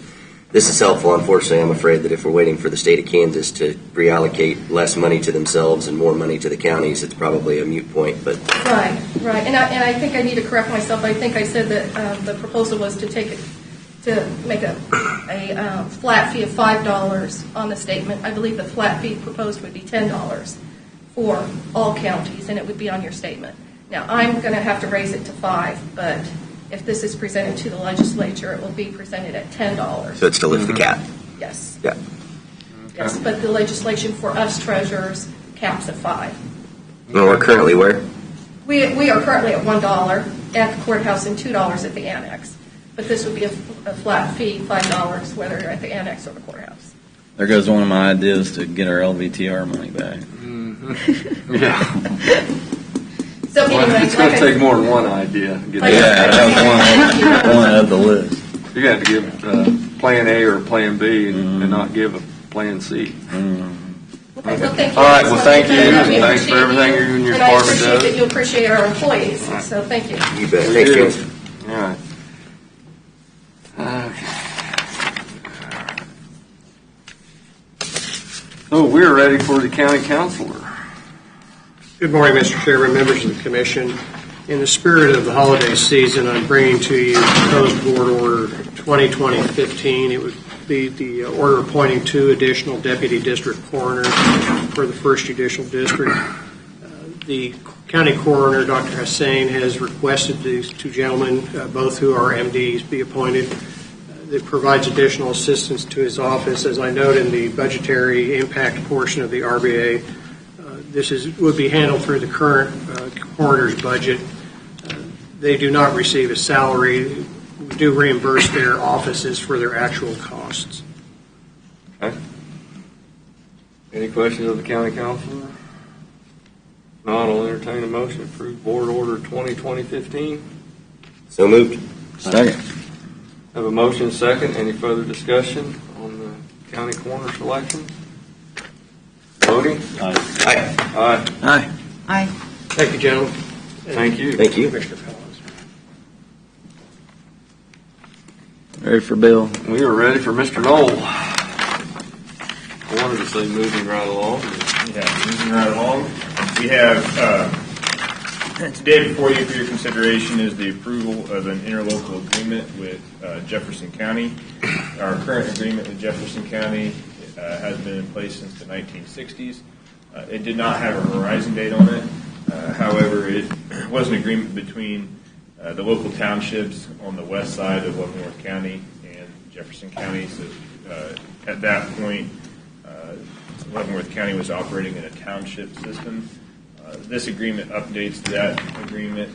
this is helpful. Unfortunately, I'm afraid that if we're waiting for the state of Kansas to reallocate less money to themselves and more money to the counties, it's probably a moot point. But Right. And I think I need to correct myself. I think I said that the proposal was to make a flat fee of $5 on the statement. I believe the flat fee proposed would be $10 for all counties, and it would be on your statement. Now, I'm going to have to raise it to $5, but if this is presented to the legislature, it will be presented at $10. So it's to lift the cap. Yes. Yeah. Yes, but the legislation for us treasurers caps at $5. Well, we're currently where? We are currently at $1 at the courthouse and $2 at the annex. But this would be a flat fee, $5, whether you're at the annex or the courthouse. There goes one of my ideas to get our LVTR money back. Yeah. So anyway, It's going to take more than one idea. To get Like that. That was one of the list. You got to give Plan A or Plan B and not give a Plan C. Okay, well, thank you. All right, well, thank you, And and thanks for everything you and your And I department appreciate that does. you appreciate our employees, so thank you. You bet. Thanks, James. All right. So we're ready for the county councilor. Good morning, Mr. Chairman, members of the commission. In the spirit of the holiday season, I'm bringing to you proposed board order 2020-15. It would be the order appointing 2 additional deputy district coroners for the 1st Judicial District. The county coroner, Dr. Hussain, has requested these 2 gentlemen, both who are MDs, be appointed. That provides additional assistance to his office. As I note in the budgetary impact portion of the RBA, this would be handled through the current coroner's budget. They do not receive a salary. We do reimburse their offices for their actual costs. Okay. Any questions of the county councilor? Not, I'll entertain a motion to approve board order 2020-15. So moved. Second. Have a motion second. Any further discussion on the county coroner selection? Voting? Aye. Aye. Aye. Aye. Thank you, gentlemen. Thank you. Thank you. Commissioner Collins. Ready for Bill? We are ready for Mr. Knoll. I wanted to say moving right along. Yeah, moving right along. We have today before you for your consideration is the approval of an interlocal agreement with Jefferson County. Our current agreement with Jefferson County has been in place since the 1960s. It did not have a horizon date on it. However, it was an agreement between the local townships on the west side of Leavenworth County and Jefferson County. So at that point, Leavenworth County was operating in a township system. This agreement updates that agreement,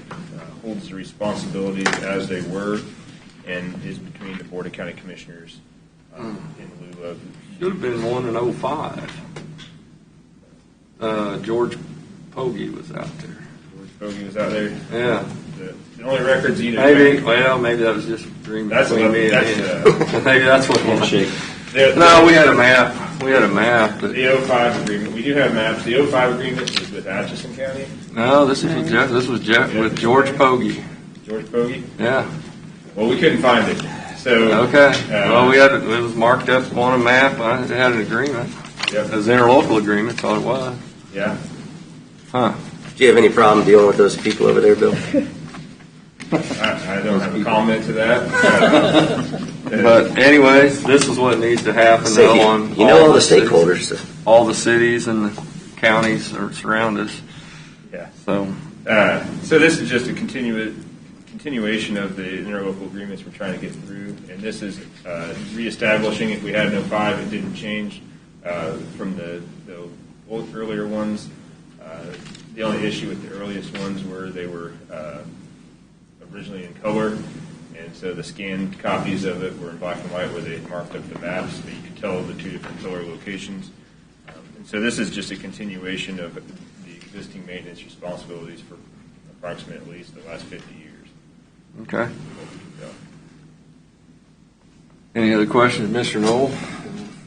holds the responsibilities as they were, and is between the Board of County Commissioners in lieu of. Should have been one in 05. George Pogge was out there. George Pogge was out there. Yeah. The only records either. Maybe that was just a dream between me and him. Maybe that's what handshake. No, we had a map. But The 05 agreement. We do have maps. The 05 agreement is with Atchison County. no, this is with Jeff. This was Jeff with George Pogge. George Pogge. Yeah. Well, we couldn't find it. So Okay. Well, it was marked up on a map. I had an agreement. Yep. It was an interlocal agreement, so it was. Yeah. Huh. Do you have any problem dealing with those people over there, Bill? I don't have a comment to that. But anyways, this is what needs to happen though on You know all the cities. stakeholders. So. All the cities and the counties that surround us. Yeah. So So this is just a continuation of the interlocal agreements we're trying to get through, and this is reestablishing. If we had no 05, it didn't change from the earlier ones. The only issue with the earliest ones were they were originally in color, and so the scanned copies of it were in black and white where they had marked up the maps so you could tell the 2 different color locations. And so this is just a continuation of the existing maintenance responsibilities for approximately at least the last 50 years. okay. Any other questions, Mr. Knoll?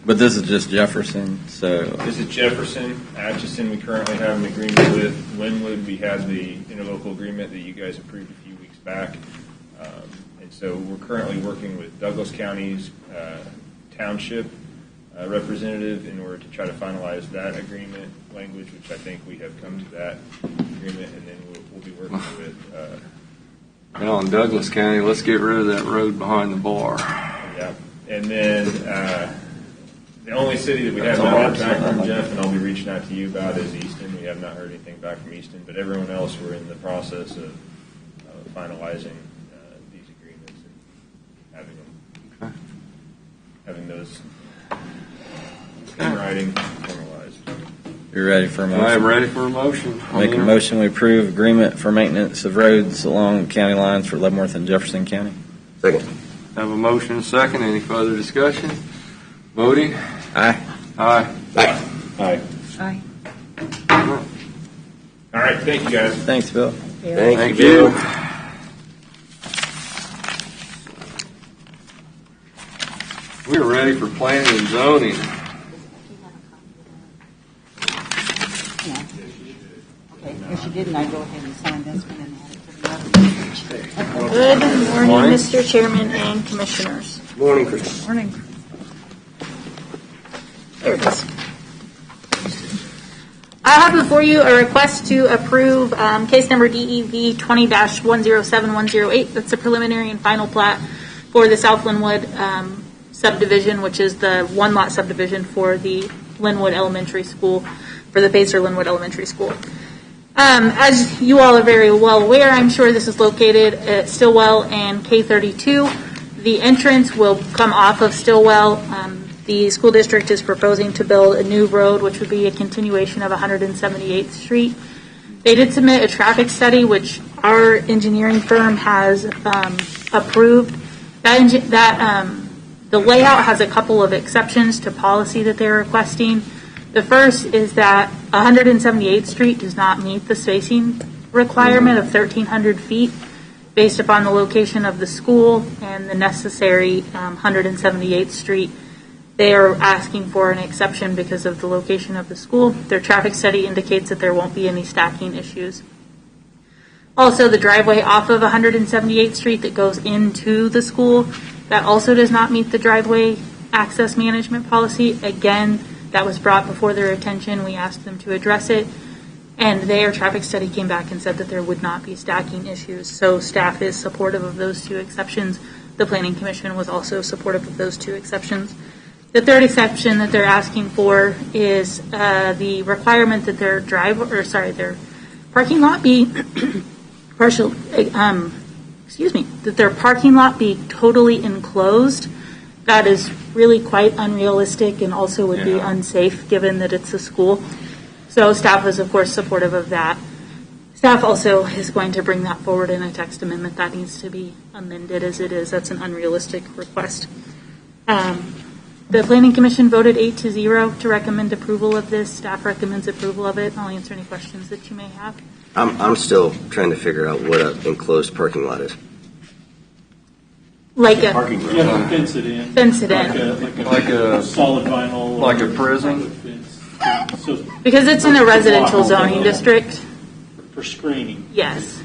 But this is just Jefferson, so This is Jefferson. Atchison, we currently have an agreement with. Linwood, we have the interlocal agreement that you guys approved a few weeks back. And so we're currently working with Douglas County's township representative in order to try to finalize that agreement language, which I think we have come to that agreement, and then we'll be working with. Now in Douglas County, let's get rid of that road behind the bar. Yeah. And then The only city that we have not heard back from, Jeff, and I'll be reaching out to you about, is Easton. We have not heard anything back from Easton, but everyone else, we're in the process of finalizing these agreements and having those in writing formalized. You're ready for a motion? I am ready for a motion. Make a motion, we approve agreement for maintenance of roads along county lines for Leavenworth and Jefferson County. Second. Have a motion and a second. Any further discussion? Voting? Aye. Aye. Aye. Aye. Aye. All right, thank you, guys. Thanks, Bill. Thank you. We're ready for planning and zoning. Yeah. Okay, if you didn't, I'd go ahead and sign this one and add it to the other page. Good morning, Morning. Mr. Chairman and Commissioners. Morning, Kristen. Morning. There it is. I have before you a request to approve case number DEV 20-107108. That's a preliminary and final plat for the South Linwood subdivision, which is the one-lot subdivision for the Linwood Elementary School, for the Pacer Linwood Elementary School. As you all are very well aware, I'm sure this is located at Stillwell and K32. The entrance will come off of Stillwell. The school district is proposing to build a new road, which would be a continuation of 178th Street. They did submit a traffic study, which our engineering firm has approved. The layout has a couple of exceptions to policy that they're requesting. The first is that 178th Street does not meet the spacing requirement of 1,300 feet based upon the location of the school and the necessary 178th Street. They are asking for an exception because of the location of the school. Their traffic study indicates that there won't be any stacking issues. Also, the driveway off of 178th Street that goes into the school, that also does not meet the driveway access management policy. Again, that was brought before their attention. We asked them to address it, and their traffic study came back and said that there would not be stacking issues. So staff is supportive of those two exceptions. The Planning Commission was also supportive of those two exceptions. The third exception that they're asking for is the requirement that their their parking lot be that their parking lot be totally enclosed. That is really quite unrealistic and also would be unsafe given that it's a school. So staff is, of course, supportive of that. Staff also is going to bring that forward in a text amendment that needs to be amended as it is. That's an unrealistic request. The Planning Commission voted 8-0 to recommend approval of this. Staff recommends approval of it. I'll answer any questions that you may have. I'm still trying to figure out what an enclosed parking lot is. Like a Parking You have to fence it in. fence it in. Like a solid vinyl. Like a prison? So Because it's in a residential zoning district. for screening. Yes.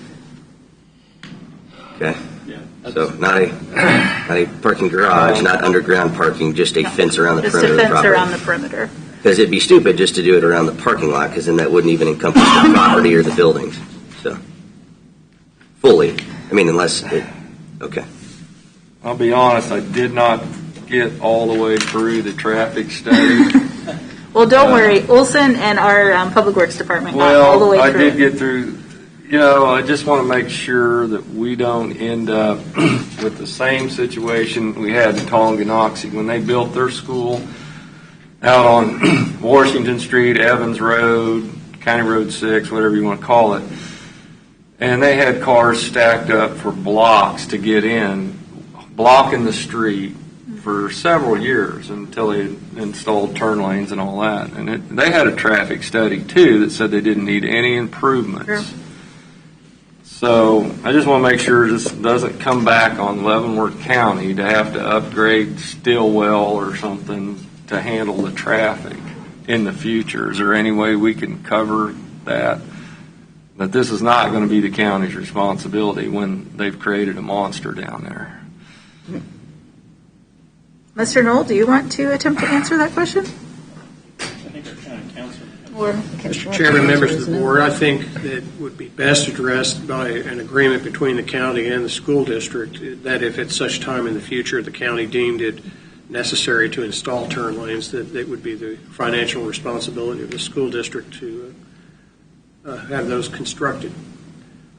Okay. Yeah. So not a parking garage, not underground parking, just a fence around the Just a perimeter of the fence property. around the perimeter. Because it'd be stupid just to do it around the parking lot, because then that wouldn't even encompass the property or the buildings. So, fully. I mean, unless it, okay. I'll be honest, I did not get all the way through the traffic study. Well, don't worry. Olson and our Public Works Department got all the way Well, I through did it. get through, I just want to make sure that we don't end up with the same situation we had in Tonganoxie when they built their school out on Washington Street, Evans Road, County Road 6, whatever you want to call it. And they had cars stacked up for blocks to get in, blocking the street for several years until they installed turn lanes and all that. And they had a traffic study, too, that said they didn't need any improvements. Sure. So I just want to make sure this doesn't come back on Leavenworth County to have to upgrade Stillwell or something to handle the traffic in the future. Is there any way we can cover that? That this is not going to be the county's responsibility when they've created a monster down there. Mr. Knoll, do you want to attempt to answer that question? I think our county council. Or Mr. Chairman, members of the board, I think that would be best addressed by an agreement between the county and the school district that if at such time in the future the county deemed it necessary to install turn lanes, that it would be the financial responsibility of the school district to have those constructed.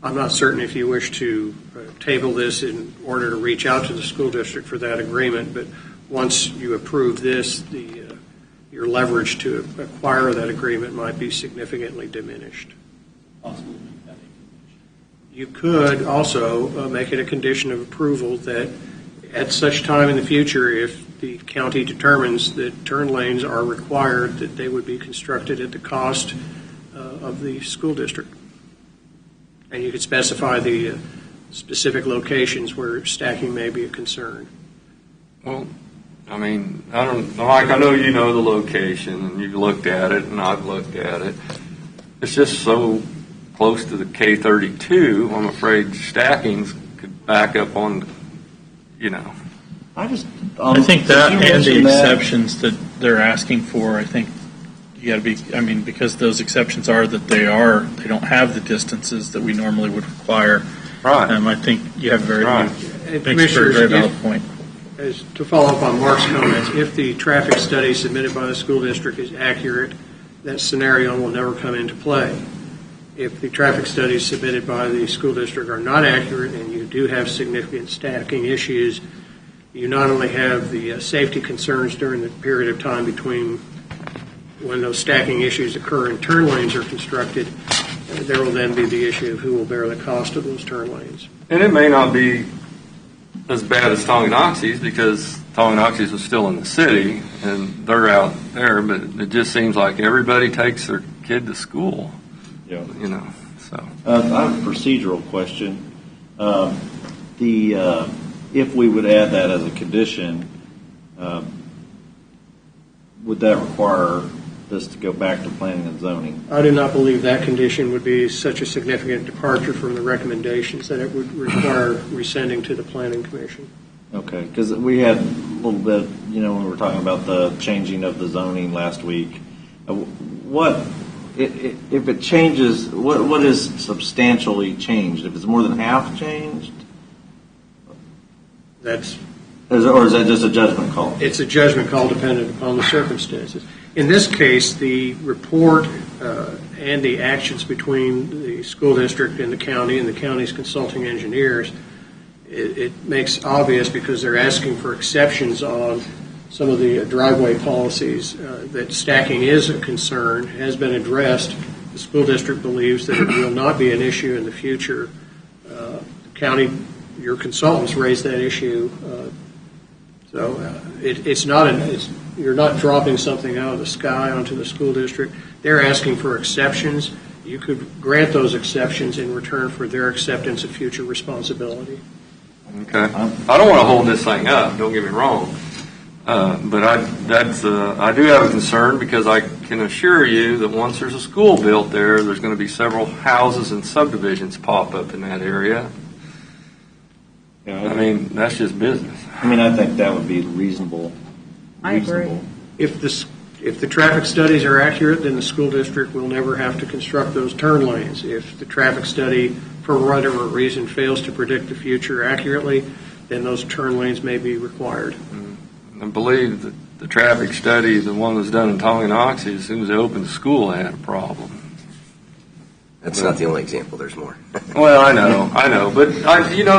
I'm not certain if you wish to table this in order to reach out to the school district for that agreement, but once you approve this, your leverage to acquire that agreement might be significantly diminished. You could also make it a condition of approval that at such time in the future, if the county determines that turn lanes are required, that they would be constructed at the cost of the school district. And you could specify the specific locations where stacking may be a concern. Well, I mean, I don't, Mike, I know you know the location, and you've looked at it, and I've looked at it. It's just so close to the K-32, I'm afraid stackings could back up on, I think that and the exceptions that they're asking for, I think you got to be, because those exceptions are that they don't have the distances that we normally would require. Right. I think you have a Right. very valid point. As to follow up on Mark's comments, if the traffic study submitted by the school district is accurate, that scenario will never come into play. If the traffic studies submitted by the school district are not accurate and you do have significant stacking issues, you not only have the safety concerns during the period of time between when those stacking issues occur and turn lanes are constructed, there will then be the issue of who will bear the cost of those turn lanes. And it may not be as bad as Tonganoxie's, because Tonganoxie's was still in the city and they're out there, but it just seems like everybody takes their kid to school. Yeah. So. I have a procedural question. If we would add that as a condition, would that require this to go back to planning and zoning? I do not believe that condition would be such a significant departure from the recommendations that it would require resending to the Planning Commission. Okay, because we had a little bit, when we were talking about the changing of the zoning last week. If it changes, what is substantially changed? If it's more than half changed? Or is that just a judgment call? It's a judgment call dependent upon the circumstances. In this case, the report and the actions between the school district and the county's consulting engineers, it makes obvious, because they're asking for exceptions on some of the driveway policies, that stacking is a concern, has been addressed. The school district believes that it will not be an issue in the future. The county, your consultants raised that issue. You're not dropping something out of the sky onto the school district. They're asking for exceptions. You could grant those exceptions in return for their acceptance of future responsibility. Okay. I don't want to hold this thing up, don't get me wrong. But I do have a concern, because I can assure you that once there's a school built there, there's going to be several houses and subdivisions pop up in that area. Yeah, that's just business. I think that would be reasonable. I agree. If the traffic studies are accurate, then the school district will never have to construct those turn lanes. If the traffic study, for whatever reason, fails to predict the future accurately, then those turn lanes may be required. I believe that the traffic study, the one that was done in Tonganoxie, as soon as they opened the school, they had a problem. That's not the only example. There's more. Well, I know, but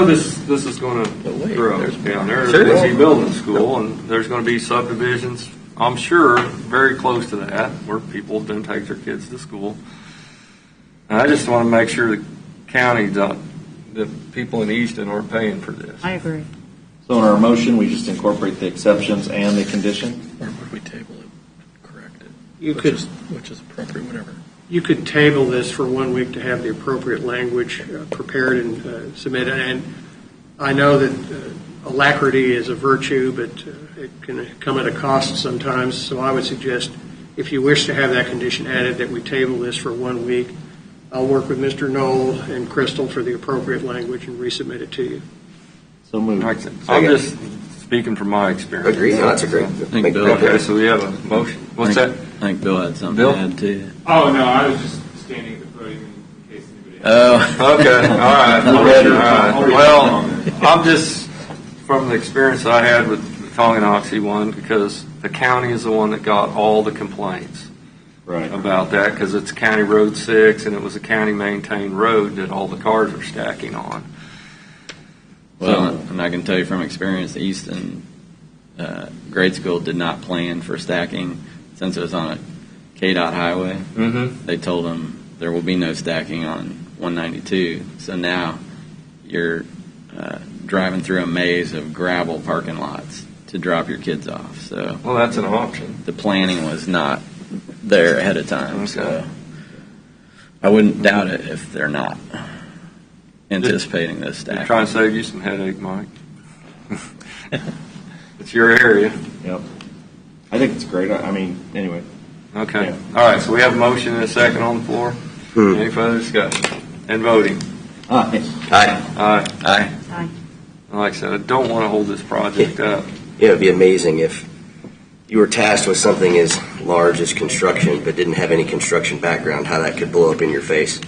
this is going to grow down there. They're going to be building a school, and there's going to be subdivisions, I'm sure, very close to that, where people don't take their kids to school. And I just want to make sure the county, the people in Easton aren't paying for this. I agree. So in our motion, we just incorporate the exceptions and the condition? Or would we table it, correct it? Which is appropriate, whatever. You could table this for 1 week to have the appropriate language prepared and submitted. And I know that alacrity is a virtue, but it can come at a cost sometimes. So I would suggest, if you wish to have that condition added, that we table this for 1 week. I'll work with Mr. Knoll and Crystal for the appropriate language and resubmit it to you. So moved. I'm just speaking from my experience. Agree? No, that's a great. Okay, so we have a motion. What's that? I think Bill had something Bill? to add too. Oh, no, I was just standing at the podium in case anybody Oh. Okay, all right. Well, I'm just, from the experience that I had with Tonganoxie one because the county is the one that got all the complaints Right. about that because it's County Road 6 and it was a county-maintained road that all the cars were stacking on. Well, and I can tell you from experience, the Easton grade school did not plan for stacking since it was on a KDOT highway. Mm-hmm. They told them there will be no stacking on 192. So now you're driving through a maze of gravel parking lots to drop your kids off. So Well, that's an option. the planning was not there ahead of time. Okay. So I wouldn't doubt it if they're not anticipating this You're stack. trying to save you some headache, Mike. It's your area. Yep. I think it's great. I mean, anyway. Okay. Yeah. All right, so we have a motion and a second on the floor. Any further discussion? And voting. Aye. Aye. Aye. Aye. Aye. Like I said, I don't want to hold this project up. Yeah, it'd be amazing if you were tasked with something as large as construction, but didn't have any construction background, how that could blow up in your face.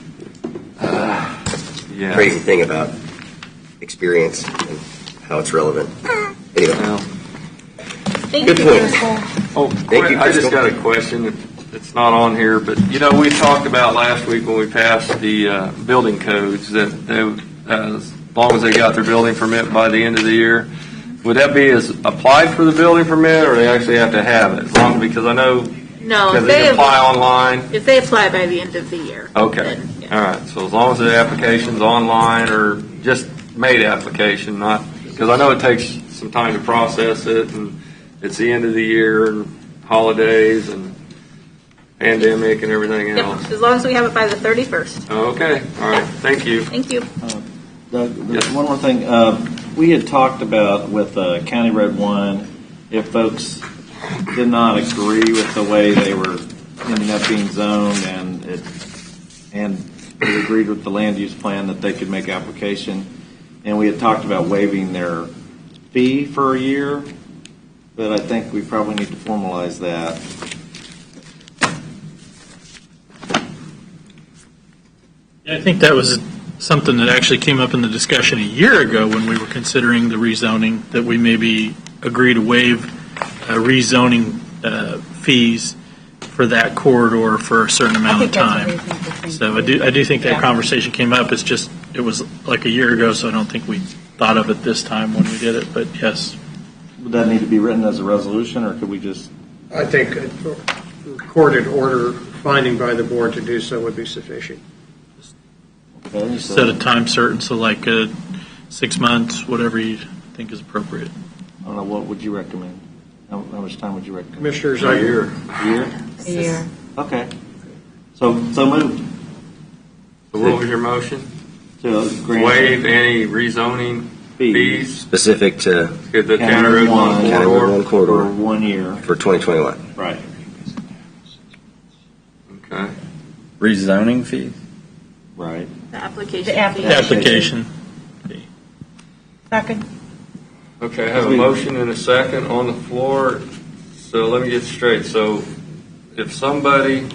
Yeah. Crazy thing about experience and how it's relevant. Anyway, Well, good point. Oh, Thank you, I just Crystal. got a question. It's not on here, but we talked about last week when we passed the building codes that they, as long as they got their building permit by the end of the year, would that be as applied for the building permit, or they actually have to have it? As long, because I know No, because they can apply online. if they apply by the end of the year. Okay. then, yeah. All right. So as long as the application's online or just made application, not because I know it takes some time to process it, and it's the end of the year and holidays and pandemic and everything else. Yep, as long as we have it by the 31st. Okay. All right. Thank you. Thank you. Doug, there's Yes. one more thing. We had talked about with County Road 1, if folks did not agree with the way they were ending up being zoned and they agreed with the land use plan that they could make application. And we had talked about waiving their fee for a year, but I think we probably need to formalize that. I think that was something that actually came up in the discussion a year ago when we were considering the rezoning, that we maybe agree to waive rezoning fees for that corridor for a certain amount of time. So I do think that conversation came up. It's just, it was like a year ago, so I don't think we thought of it this time when we did it, but yes. Would that need to be written as a resolution, or could we just? I think a recorded order finding by the board to do so would be sufficient. Okay, Set a time certain, so like 6 months, whatever you think is appropriate. I don't know, what would you recommend? How much time would you recommend? Commissioners, A year. A year? A year. Okay. So moved. So what was your motion? To grant Waive any rezoning fees. Specific to The County Road 1 County Road 1 for corridor 1 year. for 2021. Right. Okay. Rezoning fees? Right. The application The fee. Application. Second. Okay, I have a motion and a second on the floor. So let me get straight. So if somebody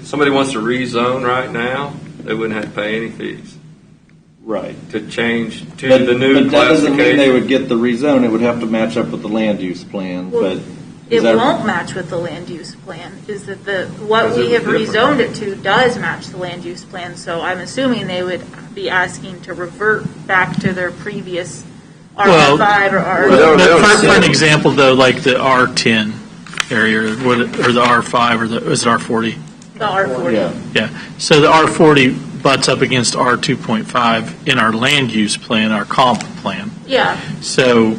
somebody wants to rezone right now, they wouldn't have to pay any fees Right. to change to the new But that doesn't mean they classification. would get the rezone. It would have to match up with the land use plan, Well, but. It is that- won't match with the land use plan, is that what Because we it's have different. rezoned it to does match the land use plan, so I'm assuming they would be asking to revert back to their previous Well, R5 or R. But for an example, though, like the R10 area, or the R5, or is it R40? The R40. Yeah. Yeah, so the R40 butts up against R2.5 in our land use plan, our comp plan. Yeah, So,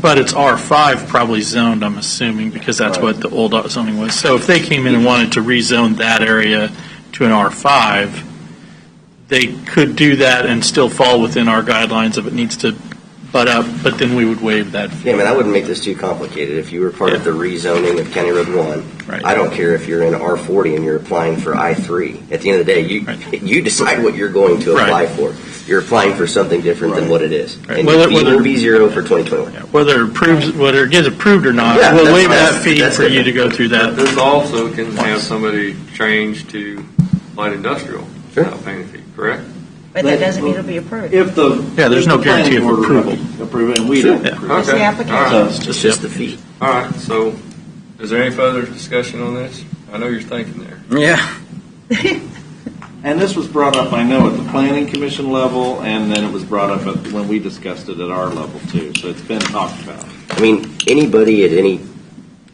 but it's R5 probably zoned, I'm assuming, because that's what the old zoning was. So if they came in and wanted to rezone that area to an R5, they could do that and still fall within our guidelines if it needs to butt up, but then we would waive that fee. Yeah, man, I wouldn't make this too complicated. If you were part of the rezoning of County Road 1, Right. I don't care if you're in R40 and you're applying for I3. At the end of the day, Right. you decide what you're going to apply Right. for. You're applying for something different than Right. what it is. Right. And Whether- your fee will be zero for 2021. Whether it gets approved or not, Yeah, we'll that's waive fine. that fee That's for you to different. go through But that. this also can have somebody change to light industrial Sure. without paying a fee, correct? But that doesn't mean it'll be approved. If the. Yeah, there's no if the planning guarantee of board approval. Approve it, and we don't Yeah. approve Just it. the Okay. application. All right. It's just the fee. All right, so is there any further discussion on this? I know you're thinking there. Yeah. And this was brought up, I know, at the planning commission level, and then it was brought up when we discussed it at our level too, so it's been talked about. I mean, anybody at any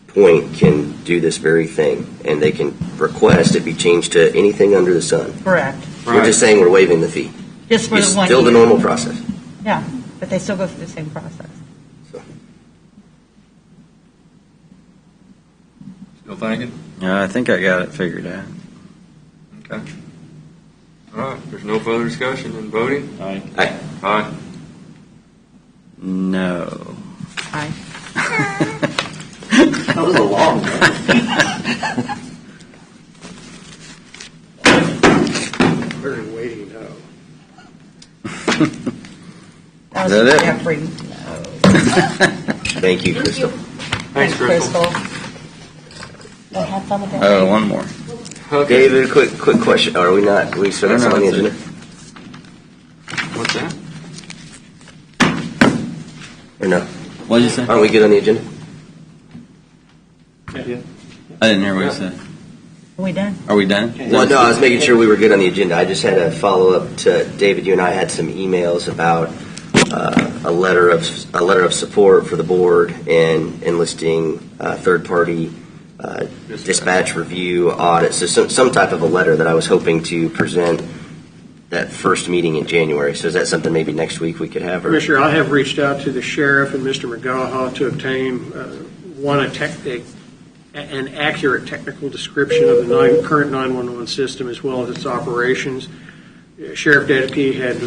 point can do this very thing, and they can request it be changed to anything under the sun. Correct. We're just saying we're waiving the fee. Just for It's the 1 still the year. normal process. Yeah, but they still go through the same process. Still thinking? I think I got it figured out. Okay. All right, if there's no further discussion and voting? Aye. Aye. Aye. No. Aye. That was a long one. Very weighty no. That was Is that it? Jeffrey. Thank you, Crystal. Thanks, Crystal. Well, have fun with that. Oh, one more. Okay. David, quick question. Are we not, we still got some on the agenda? What's that? Or no? What did you say? Aren't we good on the agenda? Yeah. I didn't hear what you said. Are we done? Are we done? Well, no, I was making sure we were good on the agenda. I just had a follow-up to David. You and I had some emails about a letter of support for the board and enlisting third-party dispatch review audit. So some type of a letter that I was hoping to present that first meeting in January. So is that something maybe next week we could have? Or? Commissioner, I have reached out to the sheriff and Mr. McGaha to obtain an accurate technical description of the current 911 system as well as its operations. Sheriff Dedeke had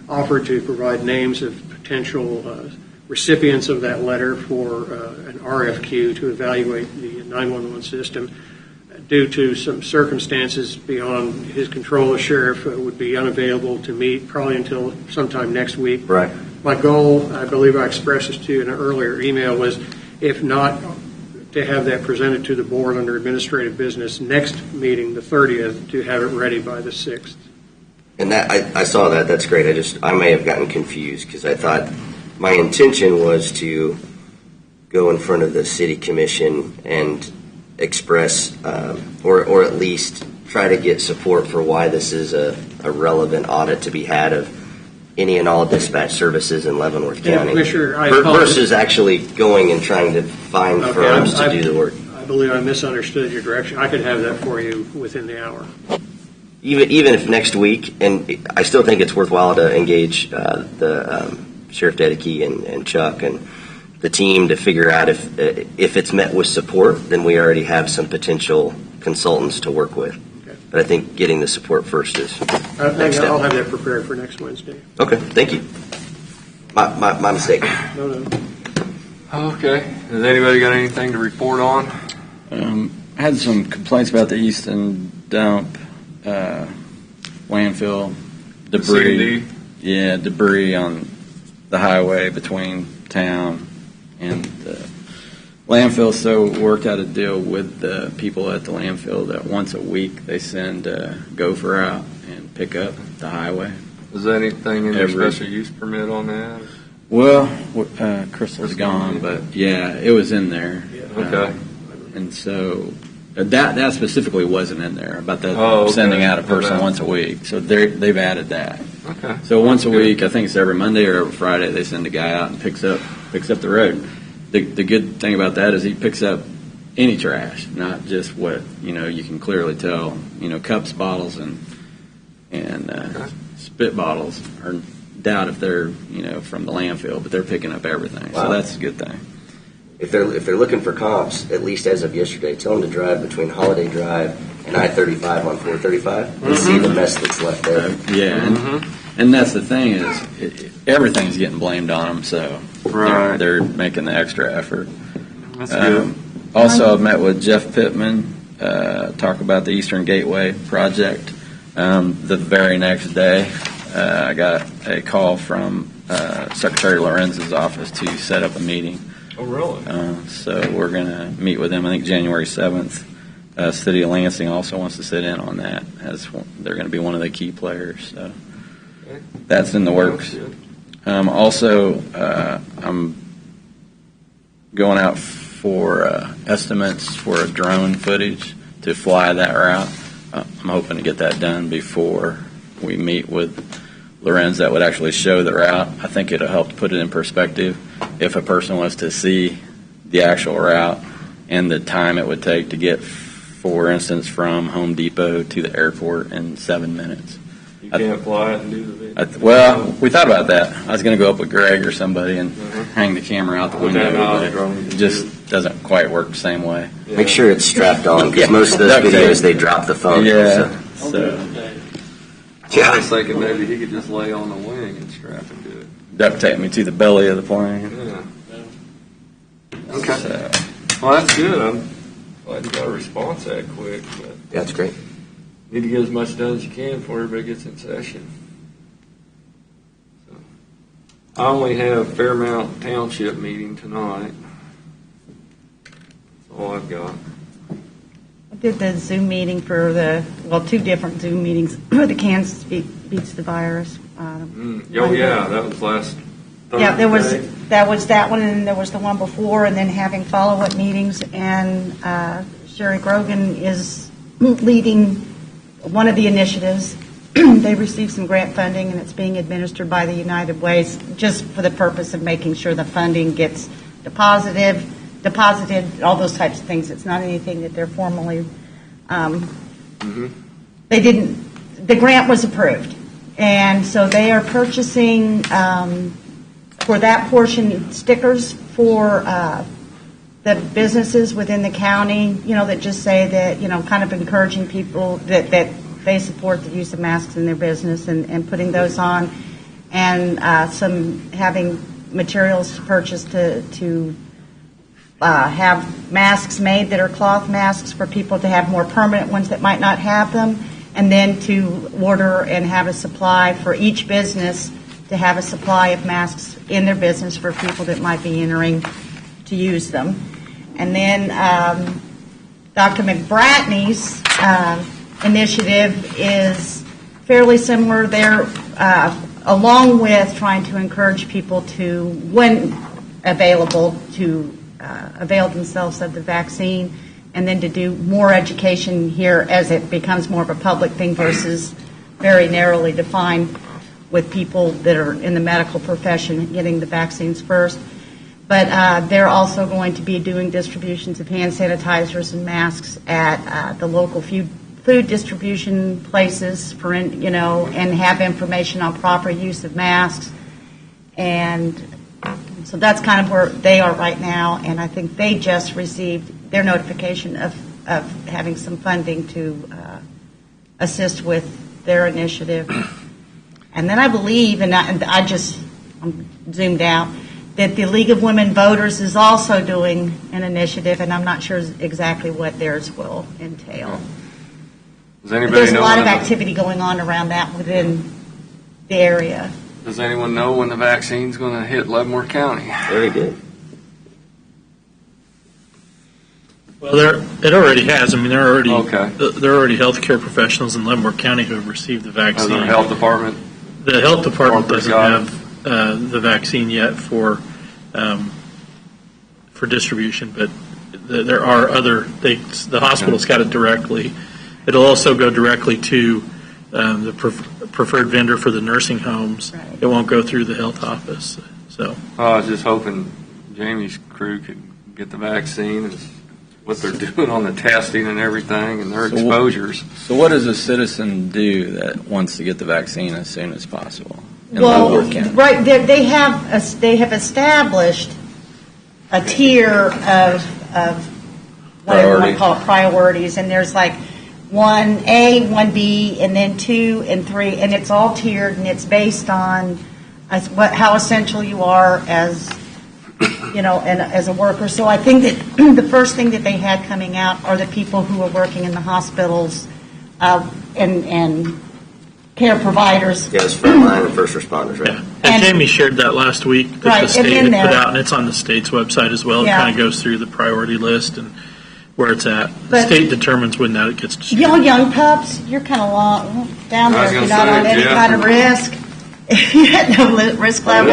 offered to provide names of potential recipients of that letter for an RFQ to evaluate the 911 system. Due to some circumstances beyond his control, the sheriff would be unavailable to meet probably until sometime next week. Right. My goal, I believe I expressed this to you in an earlier email, was if not to have that presented to the board under administrative business next meeting, the 30th, to have it ready by the 6th. And that I saw that. That's great. I may have gotten confused because I thought my intention was to go in front of the city commission and express, or at least try to get support for why this is a relevant audit to be had of any and all dispatch services in Leavenworth County. Commissioner, I apologize. Versus actually going and trying to find firms to do the work. I believe I misunderstood your direction. I could have that for you within the hour. Even if next week, and I still think it's worthwhile to engage the Sheriff Dedeke and Chuck and the team to figure out if it's met with support, then we already have some potential consultants to work with. Okay. But I think getting the support first is next I'll step. have that prepared for next Wednesday. Okay, thank you. My mistake. No. Okay. Has anybody got anything to report on? I had some complaints about the Easton dump, landfill, debris. C&D? Yeah, debris on the highway between town and the landfill. So worked out a deal with the people at the landfill that once a week they send a gopher out and pick up the highway. Is there anything in your Every- special use permit on that? Well, Crystal's gone, but yeah, it was in there. Okay. And so that specifically wasn't in there about that Okay. sending out a person Okay. once a week. So they've added that. Okay. So once a Good. week, I think it's every Monday or every Friday, they send a guy out and picks up the road. The good thing about that is he picks up any trash, not just what you can clearly tell. Cups, bottles, and spit bottles are doubt if they're from the landfill, but they're picking up everything. Wow. So that's a good thing. If they're looking for comps, at least as of yesterday, tell them to drive between Holiday Drive and I-35 on 435 and see the mess that's left there. And that's the thing is everything's getting blamed on them, so Right. they're making the extra effort. That's good. Also, I've met with Jeff Pittman, talk about the Eastern Gateway project. The very next day, I got a call from Secretary Lorenz's office to set up a meeting. Oh, really? So we're going to meet with them, I think, January 7th. City of Lansing also wants to sit in on that, as they're going to be one of the key players. So That's in the works. Also, I'm going out for estimates for a drone footage to fly that route. I'm hoping to get that done before we meet with Lorenz. That would actually show the route. I think it'll help put it in perspective if a person was to see the actual route and the time it would take to get, for instance, from Home Depot to the airport in 7 minutes. You can't fly it and do the video. Well, we thought about that. I was going to go up with Greg or somebody and hang the camera out the With that window, but drone, it just doesn't quite work the same way. Yeah. Make sure it's strapped on, because most of those Duct tape. videos, they drop the phone. Yeah. So. I was thinking maybe he could just lay on the wing and strap and do it. Duct tape me to the belly of the plane. Yeah. Okay. So, Well, that's good. I'm glad you got a response that quick. But Yeah, that's great. need to get as much done as you can before everybody gets in session. So, I only have Fairmount Township meeting tonight. That's all I've got. I did the Zoom meeting for two different Zoom meetings for the Kansas Beats the Virus. Oh, yeah, that was last Thursday. Yeah, that was that one, and then there was the one before, and then having follow-up meetings, and Sherry Grogan is leading one of the initiatives. They received some grant funding, and it's being administered by the United Ways, just for the purpose of making sure the funding gets deposited, all those types of things. It's not anything that they're formally, they didn't, the grant was approved. And so they are purchasing, for that portion, stickers for the businesses within the county, that just say that, kind of encouraging people that they support the use of masks in their business, and putting those on, and some having materials purchased to have masks made that are cloth masks for people to have more permanent ones that might not have them, and then to order and have a supply for each business to have a supply of masks in their business for people that might be entering to use them. And then Dr. McBratney's initiative is fairly similar there, along with trying to encourage people to, when available, to avail themselves of the vaccine, and then to do more education here as it becomes more of a public thing versus very narrowly defined with people that are in the medical profession getting the vaccines first. But they're also going to be doing distributions of hand sanitizers and masks at the local food distribution places, and have information on proper use of masks. And so that's kind of where they are right now, and I think they just received their notification of having some funding to assist with their initiative. And then I believe, and I'm zoomed out, that the League of Women Voters is also doing an initiative, and I'm not sure exactly what theirs will entail. Does anybody There's a know lot of when activity going on around that within the area. Does anyone know when the vaccine's going to hit Leavenworth County? Very good. Well, it already has. I mean, there are already healthcare professionals in Leavenworth County who have received the vaccine. Our health department? The health department Corporate doesn't have the vaccine yet for distribution, but there are other. The hospital's got it directly. It'll also go directly to the preferred vendor for the nursing homes. Right. It won't go through the health office. So I was just hoping Jamie's crew could get the vaccine and what they're doing on the testing and everything and their exposures. So what does a citizen do that wants to get the vaccine as soon as possible in Well, Leavenworth County? right, they have established a tier of whatever you want to call it, priorities, and there's like 1A, 1B, and then 2 and 3, and it's all tiered, and it's based on how essential you are as as a worker. So I think that the first thing that they had coming out are the people who are working in the hospitals and care providers. Yes, frontline and first responders, right? yeah, and Jamie shared that last week that Right, the state and had then put out, and it's on the state's website as well. Yeah. It kind of goes through the priority list and where it's at. The But- state determines when that gets distributed. Young pups, you're kind of down I was there. You're gonna not on say, any Jeff, kind of risk. If you had no risk level,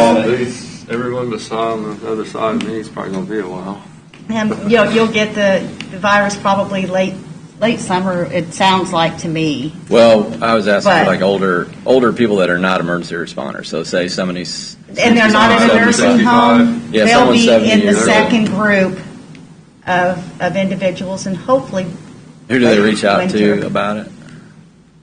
Everyone beside on the other side of me is probably going to be a while. and you'll get the virus probably late summer, it sounds like to me. Well, I was asking But- for like older people that are not emergency responders. So say somebody's And they're not in a nursing home. Yeah, They'll someone's be 70 in the years old. second group of individuals, and hopefully, Who do they reach out Winter. to about it?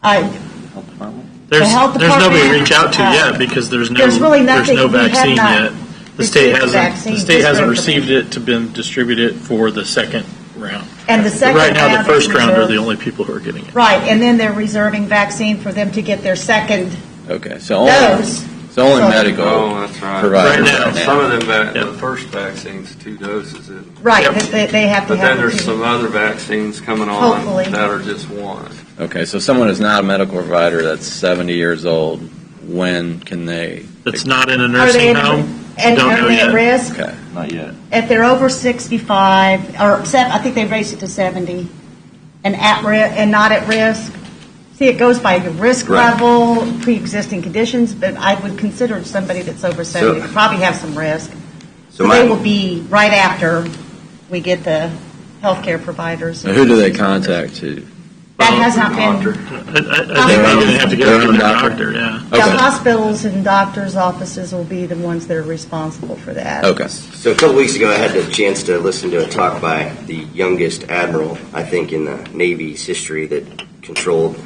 Health department? There's health nobody to department, reach out to yet because there's no really nothing. there's no We have vaccine not yet. The state received vaccine, hasn't just for received it to been distributed for the second round. and the second Right now, round the first is round are reserved. the only people who are getting it. Right, and then they're reserving vaccine for them to get their second Okay, so only dose. so So- medical Oh, that's right. providers Right now. Some of them, Yeah. the first vaccine's 2 doses in. Right, Yep. they have to But have then the there's two. some other vaccines coming on Hopefully. that are just 1. Okay, so someone who's not a medical provider that's 70 years old, when can they? That's not in a Are they nursing in- home. and Don't are know they at yet. risk? Okay. Not yet. If they're over 65, or I think they raised it to 70, and and not at risk. See, it goes by your risk Right. level, pre-existing conditions, but I would consider somebody that's over 70 probably have some risk. So So my- they will be right after we get the healthcare providers. Now, who do they contact to? That has not Doctor. been. I think they're going to have to go Their to own the doctor. doctor. Yeah. The Okay. hospitals and doctors' offices will be the ones that are responsible for that. Okay. So a couple weeks ago, I had the chance to listen to a talk by the youngest admiral, I think, in the Navy's history that controlled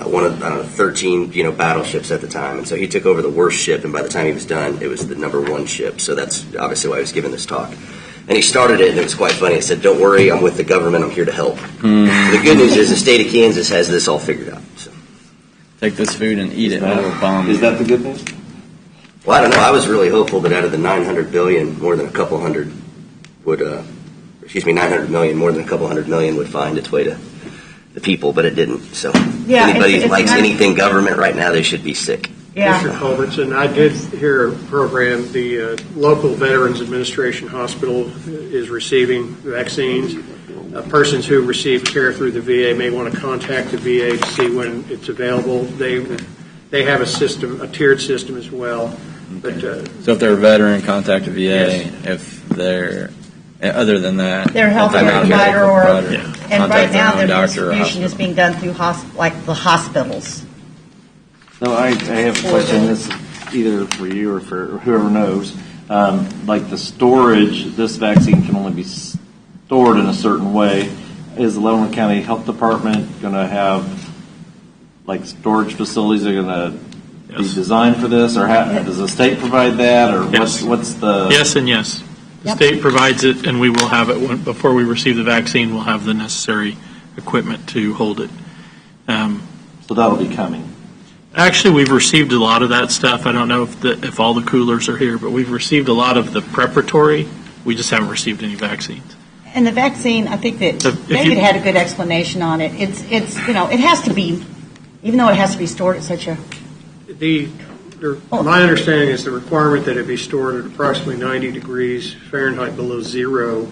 one of 13 battleships at the time. And so he took over the worst ship, and by the time he was done, it was the number 1 ship. So that's obviously why he was giving this talk. And he started it, and it was quite funny. He said, "Don't worry, I'm with the government. I'm here to help." The good news is the state of Kansas has this all figured out. So. Take this food and eat it. and We'll bomb Is you. that the good news? Well, I don't know. I was really hopeful that out of the 900 billion, more than a couple hundred would, 900 million, more than a couple hundred million would find its way to the people, but it didn't. So Yeah, anybody it's who likes not- anything government right now, they should be sick. Yeah. Mr. Culbertson, I did hear a program, the local Veterans Administration Hospital is receiving vaccines. Persons who receive care through the VA may want to contact the VA to see when it's available. They have a system, a tiered system as well. But So if they're a veteran, contact a VA. Yes. If they're other than that, Their health if they're care not a provider medical or, provider, and right contact now their their own doctor or distribution is hospital. being done through like the hospitals. So I have a question, this is either for you or for whoever knows. Like the storage, this vaccine can only be stored in a certain way. Is the Leavenworth County Health Department going to have, like, storage facilities that are going to be Yes. designed for this? Or does the state provide that? Or Yes. what's the? Yes and yes. The Yep. state provides it, and we will have it before we receive the vaccine. We'll have the necessary equipment to hold it. So that'll be coming. Actually, we've received a lot of that stuff. I don't know if all the coolers are here, but we've received a lot of the preparatory. We just haven't received any vaccines. And the vaccine, I think that If you- David had a good explanation on it. It's it has to be, even though it has to be stored at such a, my understanding is the requirement that it be stored at approximately 90 degrees Fahrenheit below zero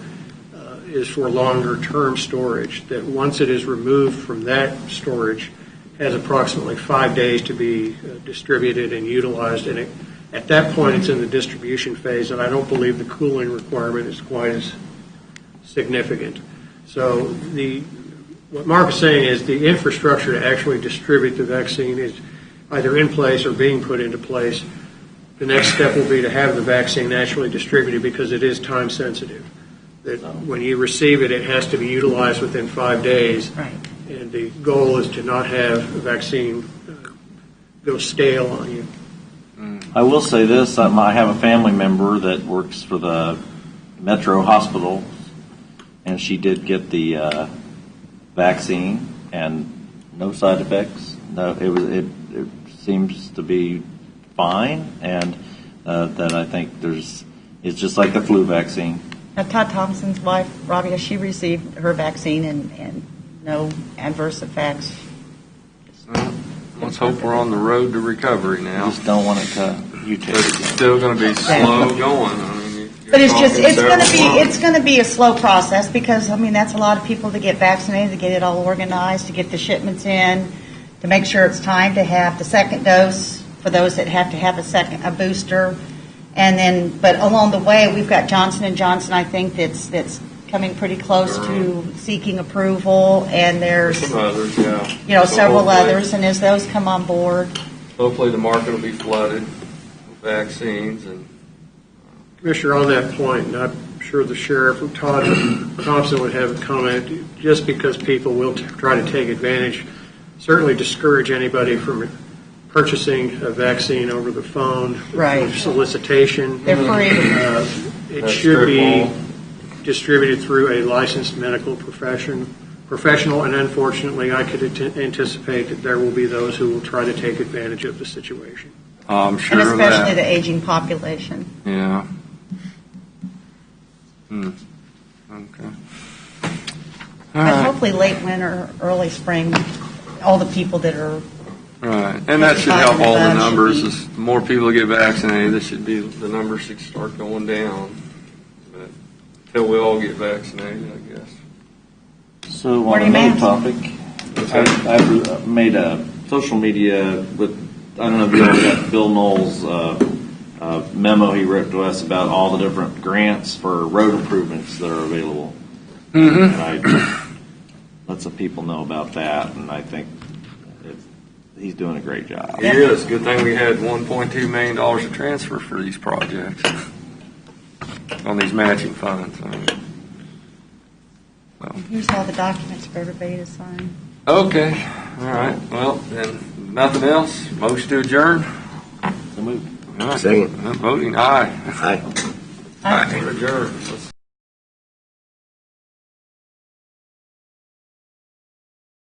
is for longer term storage, that once it is removed from that storage, has approximately 5 days to be distributed and utilized, and at that point it's in the distribution phase, and I don't believe the cooling requirement is quite as significant. So what Mark is saying is the infrastructure to actually distribute the vaccine is either in place or being put into place. The next step will be to have the vaccine actually distributed because it is time sensitive. That when you receive it, it has to be utilized within 5 days. right. And the goal is to not have a vaccine go stale on you. I will say this, I have a family member that works for the Metro Hospital, and she did get the vaccine and no side effects. No, it seems to be fine, and that I think it's just like the flu vaccine. Now, Todd Thompson's wife, Rabia, she received her vaccine and no adverse effects. Well, let's hope we're on the road to recovery I now. just don't want it to mutate But it's again. still going to be slow going. I mean, you're But it's just, talking it's going to several be, months. it's going to be a slow process because, I mean, that's a lot of people to get vaccinated, to get it all organized, to get the shipments in, to make sure it's time to have the second dose for those that have to have a booster. And then, but along the way, we've got Johnson & Johnson, I think, that's coming pretty close to seeking approval, and there's, Some others, yeah. So several hopefully- others, and as those come on board, Hopefully the market will be flooded with vaccines and Commissioner, on that point, and I'm sure the sheriff, Todd Thompson, would have a comment, just because people will try to take advantage, certainly discourage anybody from purchasing a vaccine over the phone. Right. Solicitation. they're free. It That's should be strip mall. distributed through a licensed medical professional, and unfortunately, I could anticipate that there will be those who will try to take advantage of the situation. I'm And sure of especially that. the aging population. Yeah. Okay. All And right. hopefully late winter, early spring, all the people that are, Right, and that should help all the Should be- numbers. As the more people get vaccinated, the numbers should start going down. But until we all get vaccinated, I guess. So Wear on your another mask. topic, I made a social media with, I don't know if you all got Bill Knowles' memo he wrote to us about all the different grants for road improvements that are available. And I let some people know about that, and I think he's doing a great job. It is. Good thing we had $1.2 million to transfer for these projects on these matching funds. I mean, here's all the documents for everybody to sign. okay, all right. Well, then nothing else. Motion to adjourn. So move. All right. Second. Voting aye. Aye. Aye. Adjourn. Let's